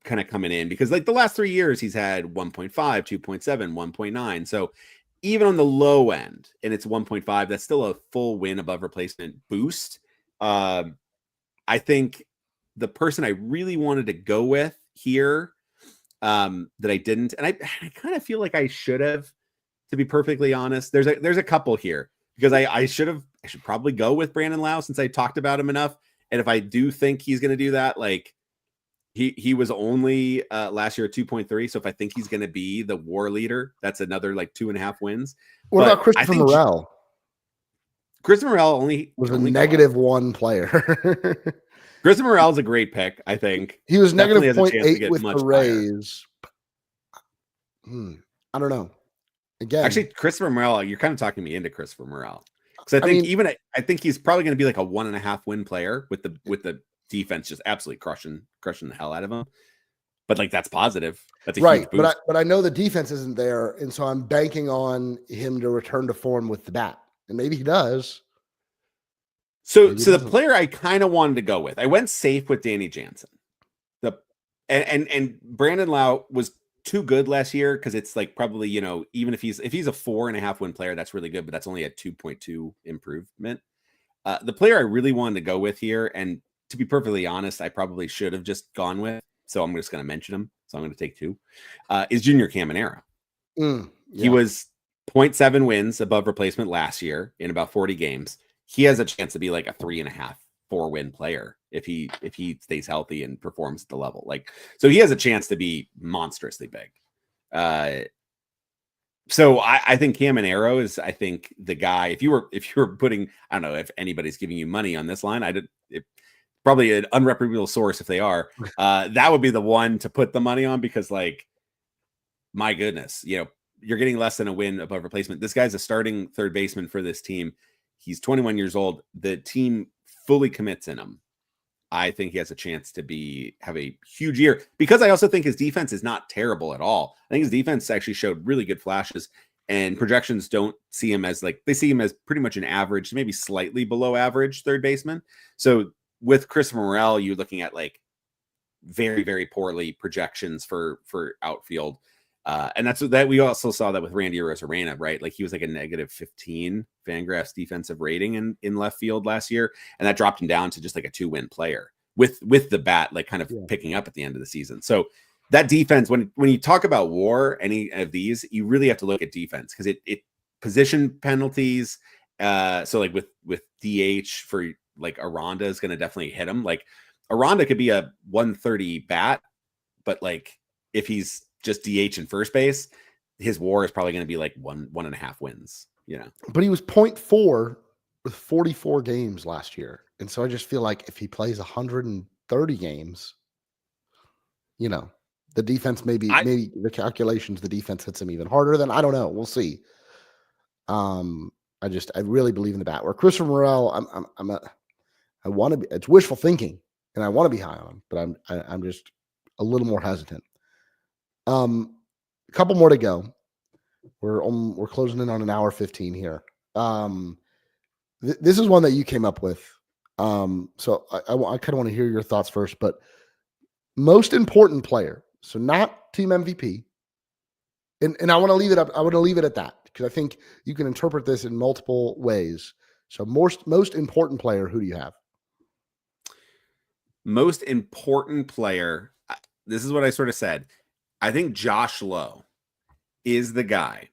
of coming in, because like the last 3 years he's had 1.5, 2.7, 1.9. So even on the low end, and it's 1.5, that's still a full win above replacement boost. I think the person I really wanted to go with here, that I didn't, and I kind of feel like I should have, to be perfectly honest. There's a couple here, because I should probably go with Brandon Lau since I talked about him enough. And if I do think he's going to do that, like he was only last year at 2.3. So if I think he's going to be the WAR leader, that's another like 2.5 wins. What about Christopher Morel? Christopher Morel only was a -1 player. Christopher Morel is a great pick. I think he was -0.8 with the Rays. I don't know. Again, actually, Christopher Morel, you're kind of talking me into Christopher Morel, because I think I think he's probably going to be like a 1.5 win player with the defense just absolutely crushing the hell out of him. But like that's positive. That's a huge boost. But I know the defense isn't there, and so I'm banking on him to return to form with the bat, and maybe he does. So the player I kind of wanted to go with, I went safe with Danny Jansen. And Brandon Lau was too good last year, because it's like probably, you know, even if he's a 4.5 win player, that's really good, but that's only a 2.2 improvement. The player I really wanted to go with here, and to be perfectly honest, I probably should have just gone with, so I'm just going to mention him, so I'm going to take 2, is Junior Caminero. He was 0.7 wins above replacement last year in about 40 games. He has a chance to be like a 3.5, 4 win player if he stays healthy and performs at the level. Like, so he has a chance to be monstrously big. So I think Caminero is, I think, the guy. If you were putting, I don't know if anybody's giving you money on this line. Probably an unreputable source if they are. That would be the one to put the money on, because like, my goodness, you know, you're getting less than a win above replacement. This guy's a starting third baseman for this team. He's 21 years old. The team fully commits in him. I think he has a chance to have a huge year, because I also think his defense is not terrible at all. I think his defense actually showed really good flashes, and projections don't see him as like, they see him as pretty much an average, maybe slightly below average third baseman. So with Christopher Morel, you're looking at like very, very poorly projections for outfield. And that's that. We also saw that with Randy Arozarena, right? Like he was like a -15 Fangraphs defensive rating in left field last year, and that dropped him down to just like a 2-win player with the bat, like kind of picking up at the end of the season. So that defense, when you talk about WAR, any of these, you really have to look at defense, because it position penalties. So like with DH for like Aranda is going to definitely hit him. Like Aranda could be a 130 bat, but like if he's just DH in first base, his WAR is probably going to be like 1.5 wins, you know. But he was 0.4 with 44 games last year. And so I just feel like if he plays 130 games, you know, the defense maybe the calculations, the defense hits him even harder than, I don't know. We'll see. I really believe in the bat. Where Christopher Morel, I want to be, it's wishful thinking, and I want to be high on him, but I'm just a little more hesitant. A couple more to go. We're closing in on an hour 15 here. This is one that you came up with. So I kind of want to hear your thoughts first, but most important player. So not team MVP. And I want to leave it up. I want to leave it at that, because I think you can interpret this in multiple ways. So most important player, who do you have? Most important player. This is what I sort of said. I think Josh Lowe is the guy.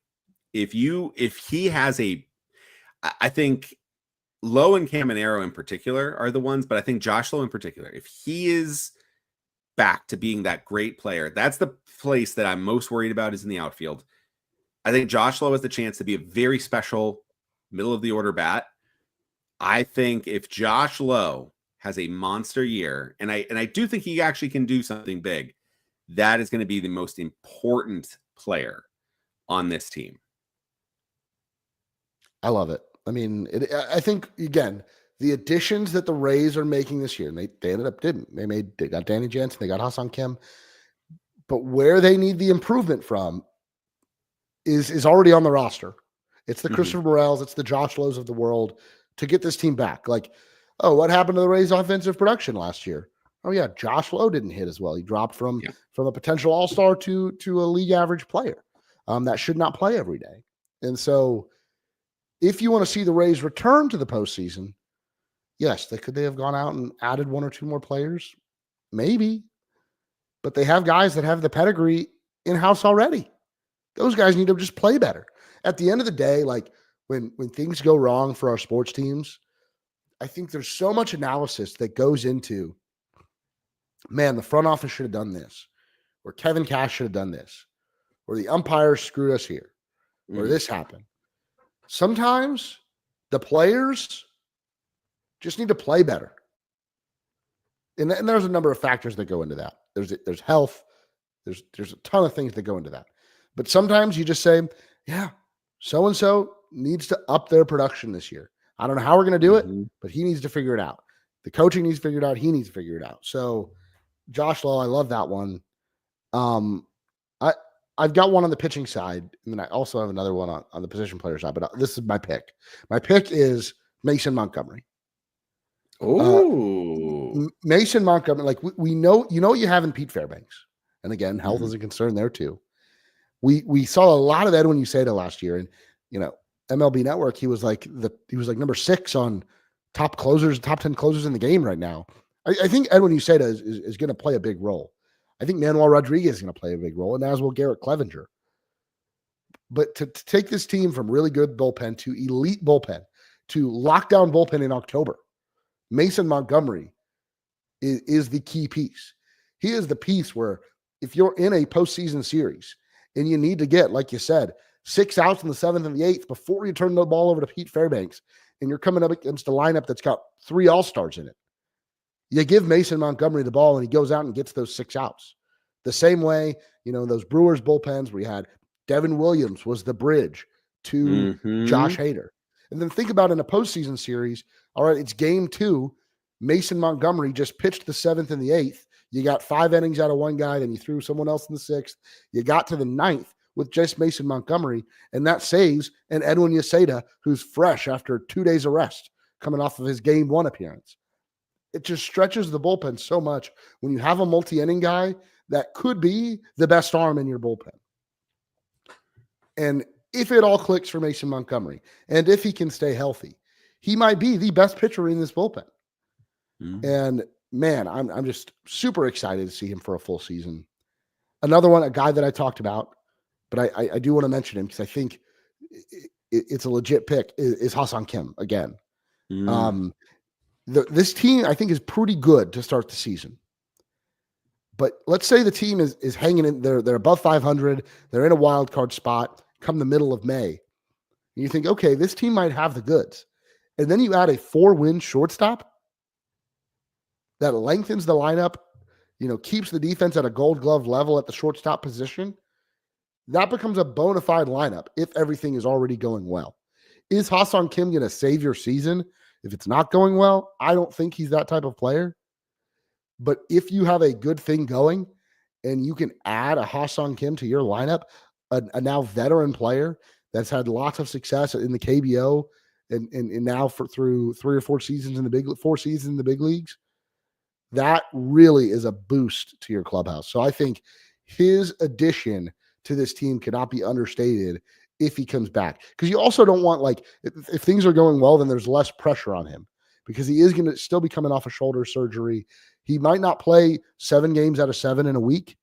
If he has I think Lowe and Caminero in particular are the ones, but I think Josh Lowe in particular, if he is back to being that great player, that's the place that I'm most worried about, is in the outfield. I think Josh Lowe has the chance to be a very special middle of the order bat. I think if Josh Lowe has a monster year, and I do think he actually can do something big, that is going to be the most important player on this team. I love it. I mean, I think, again, the additions that the Rays are making this year, and they ended up didn't. They got Danny Jansen, they got Ha-Seong Kim, but where they need the improvement from is already on the roster. It's the Christopher Morels, it's the Josh Lowe's of the world to get this team back. Like, oh, what happened to the Rays' offensive production last year? Oh yeah, Josh Lowe didn't hit as well. He dropped from a potential all-star to a league average player that should not play every day. And so, if you want to see the Rays return to the postseason, yes, they have gone out and added one or two more players, maybe, but they have guys that have the pedigree in-house already. Those guys need to just play better. At the end of the day, like when things go wrong for our sports teams, I think there's so much analysis that goes into, man, the front office should have done this, or Kevin Cash should have done this, or the umpires screwed us here, or this happened. Sometimes the players just need to play better. And there's a number of factors that go into that. There's health. There's a ton of things that go into that. But sometimes you just say, yeah, so-and-so needs to up their production this year. I don't know how we're going to do it, but he needs to figure it out. The coaching needs to figure it out. He needs to figure it out. So Josh Lowe, I love that one. I've got one on the pitching side, and then I also have another one on the position player side, but this is my pick. My pick is Mason Montgomery. Oh, Mason Montgomery, like we know, you have in Pete Fairbanks. And again, health is a concern there too. We saw a lot of Edwin Uceda last year, and MLB Network, he was like number 6 on top 10 closers in the game right now. I think Edwin Uceda is going to play a big role. I think Manuel Rodriguez is going to play a big role, and as will Garrett Clevenger. But to take this team from really good bullpen to elite bullpen to lockdown bullpen in October, Mason Montgomery is the key piece. He is the piece where if you're in a postseason series and you need to get, like you said, 6 outs in the 7th and the 8th before you turn the ball over to Pete Fairbanks, and you're coming up against a lineup that's got 3 all-stars in it, you give Mason Montgomery the ball and he goes out and gets those 6 outs. The same way, those Brewers bullpens where you had Devin Williams was the bridge to Josh Hader. And then think about in a postseason series, all right, it's game 2. Mason Montgomery just pitched the 7th and the 8th. You got 5 innings out of one guy, then you threw someone else in the 6th. You got to the 9th with just Mason Montgomery, and that saves an Edwin Uceda who's fresh after 2 days of rest coming off of his game 1 appearance. It just stretches the bullpen so much when you have a multi-inning guy that could be the best arm in your bullpen. And if it all clicks for Mason Montgomery, and if he can stay healthy, he might be the best pitcher in this bullpen. And man, I'm just super excited to see him for a full season. Another one, a guy that I talked about, but I do want to mention him because I think it's a legit pick, is Ha-Seong Kim again. This team, I think, is pretty good to start the season. But let's say the team is hanging in, they're above 500, they're in a wild card spot come the middle of May. And you think, okay, this team might have the goods. And then you add a 4-win shortstop that lengthens the lineup, keeps the defense at a Gold Glove level at the shortstop position. That becomes a bona fide lineup if everything is already going well. Is Ha-Seong Kim going to save your season if it's not going well? I don't think he's that type of player. But if you have a good thing going and you can add a Ha-Seong Kim to your lineup, a now veteran player that's had lots of success in the KBO and now through 3 or 4 seasons in the big leagues, that really is a boost to your clubhouse. So I think his addition to this team cannot be understated if he comes back. Because you also don't want, if things are going well, then there's less pressure on him because he is going to still be coming off a shoulder surgery. He might not play 7 games out of 7 in a week,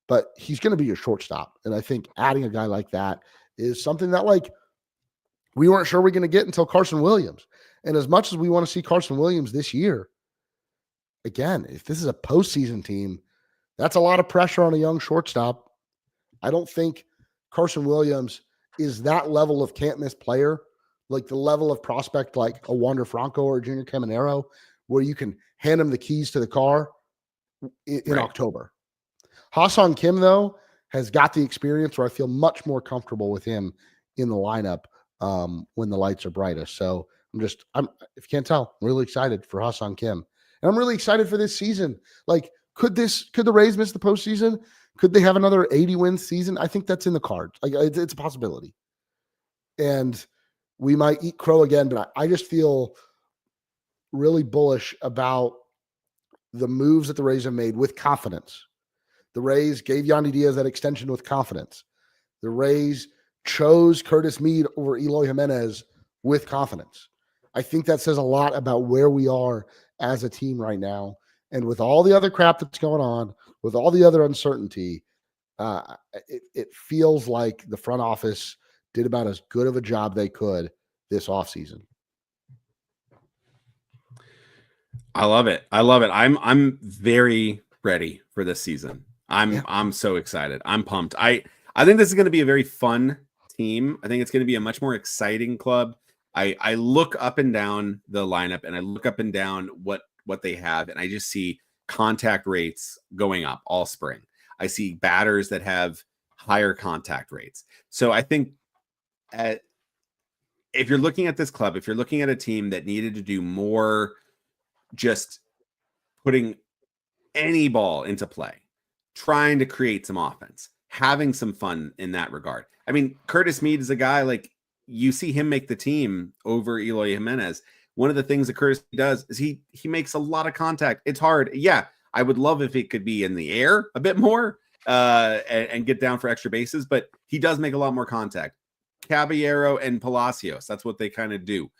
but he's going to be your shortstop. And I think adding a guy like that is something that, we weren't sure we're going to get until Carson Williams. And as much as we want to see Carson Williams this year, again, if this is a postseason team, that's a lot of pressure on a young shortstop. I don't think Carson Williams is that level of can't-miss player, like the level of prospect like a Wander Franco or Junior Caminero, where you can hand him the keys to the car in October. Ha-Seong Kim, though, has got the experience where I feel much more comfortable with him in the lineup when the lights are brightest. So I'm if you can't tell, I'm really excited for Ha-Seong Kim. And I'm really excited for this season. Like, could the Rays miss the postseason? Could they have another 80-win season? I think that's in the cards. Like, it's a possibility. And we might eat crow again, but I just feel really bullish about the moves that the Rays have made with confidence. The Rays gave Yandy Diaz that extension with confidence. The Rays chose Curtis Mead over Eloy Jimenez with confidence. I think that says a lot about where we are as a team right now. And with all the other crap that's going on, with all the other uncertainty, it feels like the front office did about as good of a job they could this offseason. I love it. I love it. I'm very ready for this season. I'm so excited. I'm pumped. I think this is going to be a very fun team. I think it's going to be a much more exciting club. I look up and down the lineup and I look up and down what they have, and I just see contact rates going up all spring. I see batters that have higher contact rates. So I think if you're looking at this club, if you're looking at a team that needed to do more, just putting any ball into play, trying to create some offense, having some fun in that regard. I mean, Curtis Mead is a guy, like, you see him make the team over Eloy Jimenez. One of the things that Curtis does is he makes a lot of contact. It's hard. Yeah, I would love if it could be in the air a bit more and get down for extra bases, but he does make a lot more contact. Caballero and Palacios, that's what they kind of do.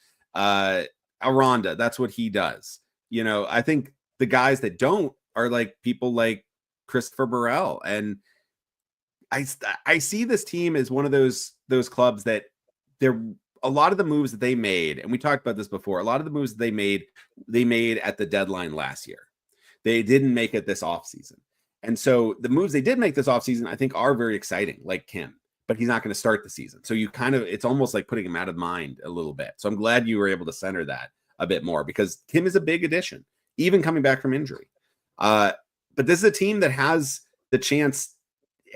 Aranda, that's what he does. You know, I think the guys that don't are like people like Christopher Burrell. And I see this team as one of those clubs that they're a lot of the moves that they made, and we talked about this before, a lot of the moves that they made at the deadline last year. They didn't make it this offseason. And so the moves they did make this offseason, I think, are very exciting, like Kim, but he's not going to start the season. So it's almost like putting him out of mind a little bit. So I'm glad you were able to center that a bit more, because Kim is a big addition, even coming back from injury. But this is a team that has the chance,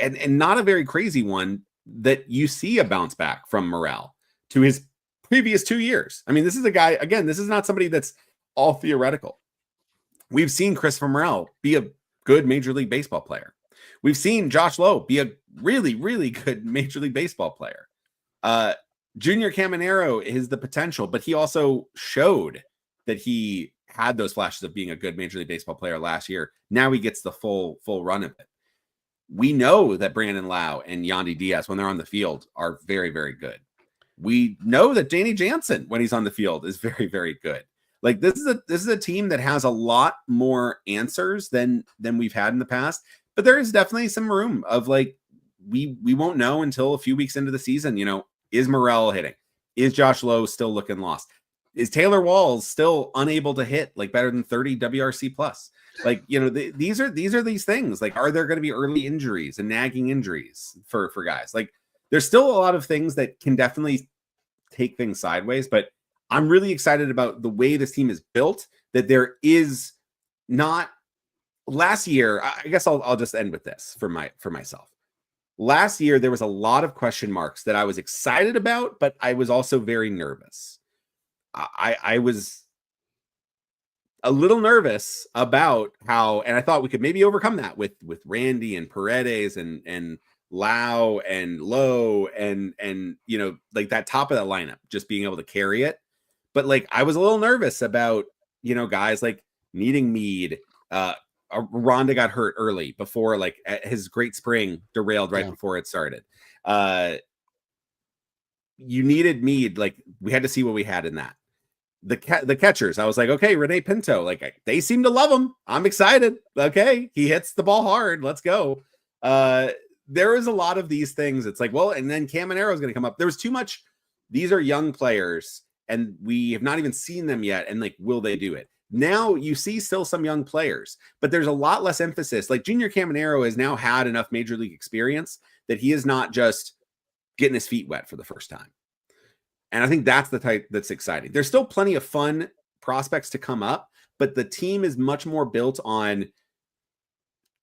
and not a very crazy one, that you see a bounce back from Morel to his previous 2 years. I mean, this is a guy, again, this is not somebody that's all theoretical. We've seen Christopher Morel be a good Major League Baseball player. We've seen Josh Lowe be a really, really good Major League Baseball player. Junior Caminero is the potential, but he also showed that he had those flashes of being a good Major League Baseball player last year. Now he gets the full run of it. We know that Brandon Lau and Yandy Diaz, when they're on the field, are very, very good. We know that Danny Jansen, when he's on the field, is very, very good. Like, this is a team that has a lot more answers than we've had in the past. But there is definitely some room of, like, we won't know until a few weeks into the season. You know, is Morel hitting? Is Josh Lowe still looking lost? Is Taylor Walls still unable to hit like better than 30 WRC plus? Like, you know, these are these things. Like, are there going to be early injuries and nagging injuries for guys? Like, there's still a lot of things that can definitely take things sideways, but I'm really excited about the way this team is built, that there is not. Last year, I guess I'll just end with this for myself. Last year, there was a lot of question marks that I was excited about, but I was also very nervous. I was a little nervous about how, and I thought we could maybe overcome that with Randy and Paredes and Lau and Lowe and you know, like that top of that lineup, just being able to carry it. But like, I was a little nervous about, you know, guys like needing Mead. Rhonda got hurt early before, like, his great spring derailed right before it started. You needed Mead. Like, we had to see what we had in that. The catchers, I was like, okay, Rene Pinto, like, they seem to love him. I'm excited. Okay, he hits the ball hard. Let's go. There is a lot of these things. It's like, well, and then Caminero is going to come up. There was too much. These are young players, and we have not even seen them yet. And like, will they do it? Now you see still some young players, but there's a lot less emphasis. Like, Junior Caminero has now had enough Major League experience that he is not just getting his feet wet for the first time. And I think that's the type that's exciting. There's still plenty of fun prospects to come up, but the team is much more built on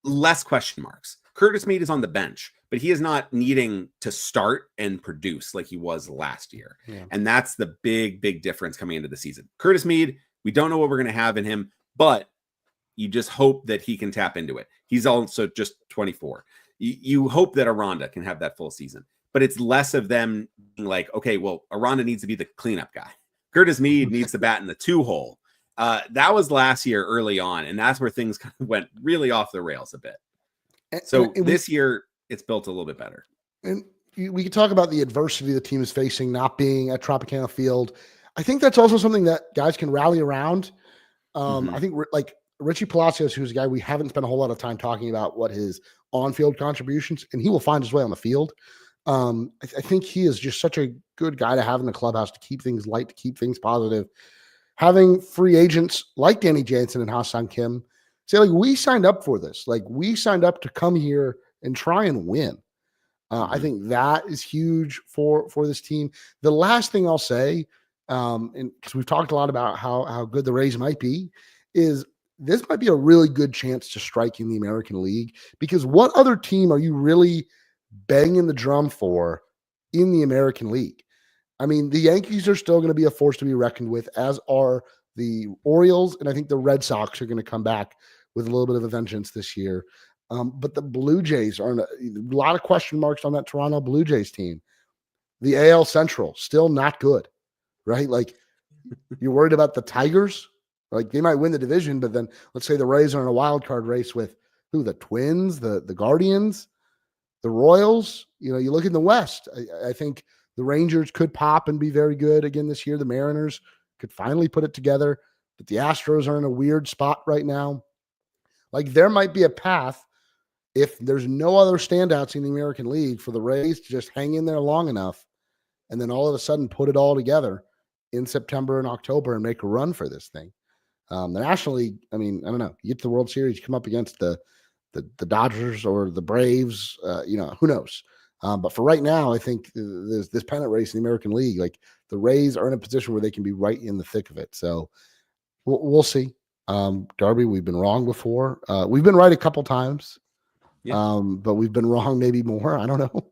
less question marks. Curtis Mead is on the bench, but he is not needing to start and produce like he was last year. Yeah. And that's the big difference coming into the season. Curtis Mead, we don't know what we're going to have in him, but you just hope that he can tap into it. He's also just 24. You hope that Aranda can have that full season, but it's less of them being like, okay, well, Aranda needs to be the cleanup guy. Curtis Mead needs to bat in the 2-hole. That was last year early on, and that's where things kind of went really off the rails a bit. So this year, it's built a little bit better. And we could talk about the adversity the team is facing, not being at Tropicana Field. I think that's also something that guys can rally around. I think like Richie Palacios, who's a guy we haven't spent a whole lot of time talking about what his on-field contributions, and he will find his way on the field. I think he is just such a good guy to have in the clubhouse to keep things light, to keep things positive. Having free agents like Danny Jansen and Ha-Seong Kim say, like, we signed up for this. Like, we signed up to come here and try and win. I think that is huge for this team. The last thing I'll say, and because we've talked a lot about how good the Rays might be, is this might be a really good chance to strike in the American League, because what other team are you really banging the drum for in the American League? I mean, the Yankees are still going to be a force to be reckoned with, as are the Orioles, and I think the Red Sox are going to come back with a little bit of a vengeance this year. But the Blue Jays are a lot of question marks on that Toronto Blue Jays team. The AL Central, still not good, right? Like, you're worried about the Tigers. Like, they might win the division, but then let's say the Rays are in a wild card race with who? The Twins, the Guardians, the Royals. You know, you look in the West. I think the Rangers could pop and be very good again this year. The Mariners could finally put it together, but the Astros are in a weird spot right now. Like, there might be a path, if there's no other standouts in the American League, for the Rays to just hang in there long enough and then all of a sudden put it all together in September and October and make a run for this thing. The National League, I mean, I don't know. You get to the World Series, you come up against the Dodgers or the Braves, who knows? But for right now, I think there's this pennant race in the American League. Like, the Rays are in a position where they can be right in the thick of it. So we'll see. Darby, we've been wrong before. We've been right a couple times, but we've been wrong maybe more. I don't know.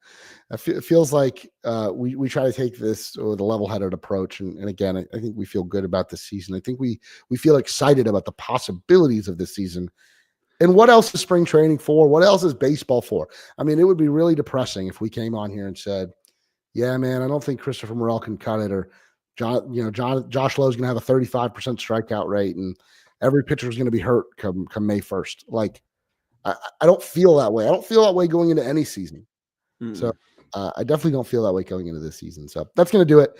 It feels like we try to take this with a level-headed approach. And again, I think we feel good about this season. I think we feel excited about the possibilities of this season. And what else is spring training for? What else is baseball for? I mean, it would be really depressing if we came on here and said, yeah, man, I don't think Christopher Morel can cut it, or Josh Lowe is going to have a 35% strikeout rate, and every pitcher is going to be hurt come May 1st. Like, I don't feel that way. I don't feel that way going into any season. So I definitely don't feel that way going into this season. So that's going to do it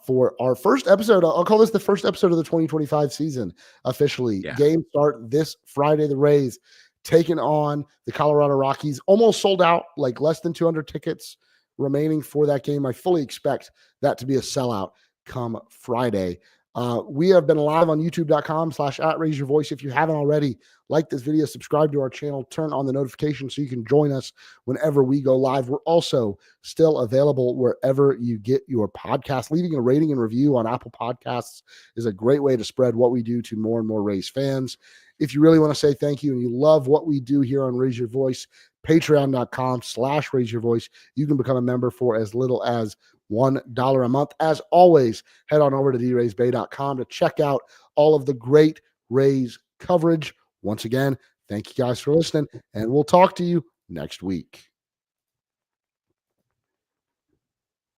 for our first episode. I'll call this the first episode of the 2025 season officially. Yeah. Game start this Friday. The Rays taking on the Colorado Rockies. Almost sold out, like less than 200 tickets remaining for that game. I fully expect that to be a sellout come Friday. We have been live on youtube.com/@raiseyourvoice. If you haven't already, like this video, subscribe to our channel, turn on the notifications so you can join us whenever we go live. We're also still available wherever you get your podcast. Leaving a rating and review on Apple Podcasts is a great way to spread what we do to more and more Rays fans. If you really want to say thank you and you love what we do here on Raise Your Voice, patreon.com/raiseyourvoice. You can become a member for as little as $1 a month. As always, head on over to draysbay.com to check out all of the great Rays coverage. Once again, thank you guys for listening, and we'll talk to you next week.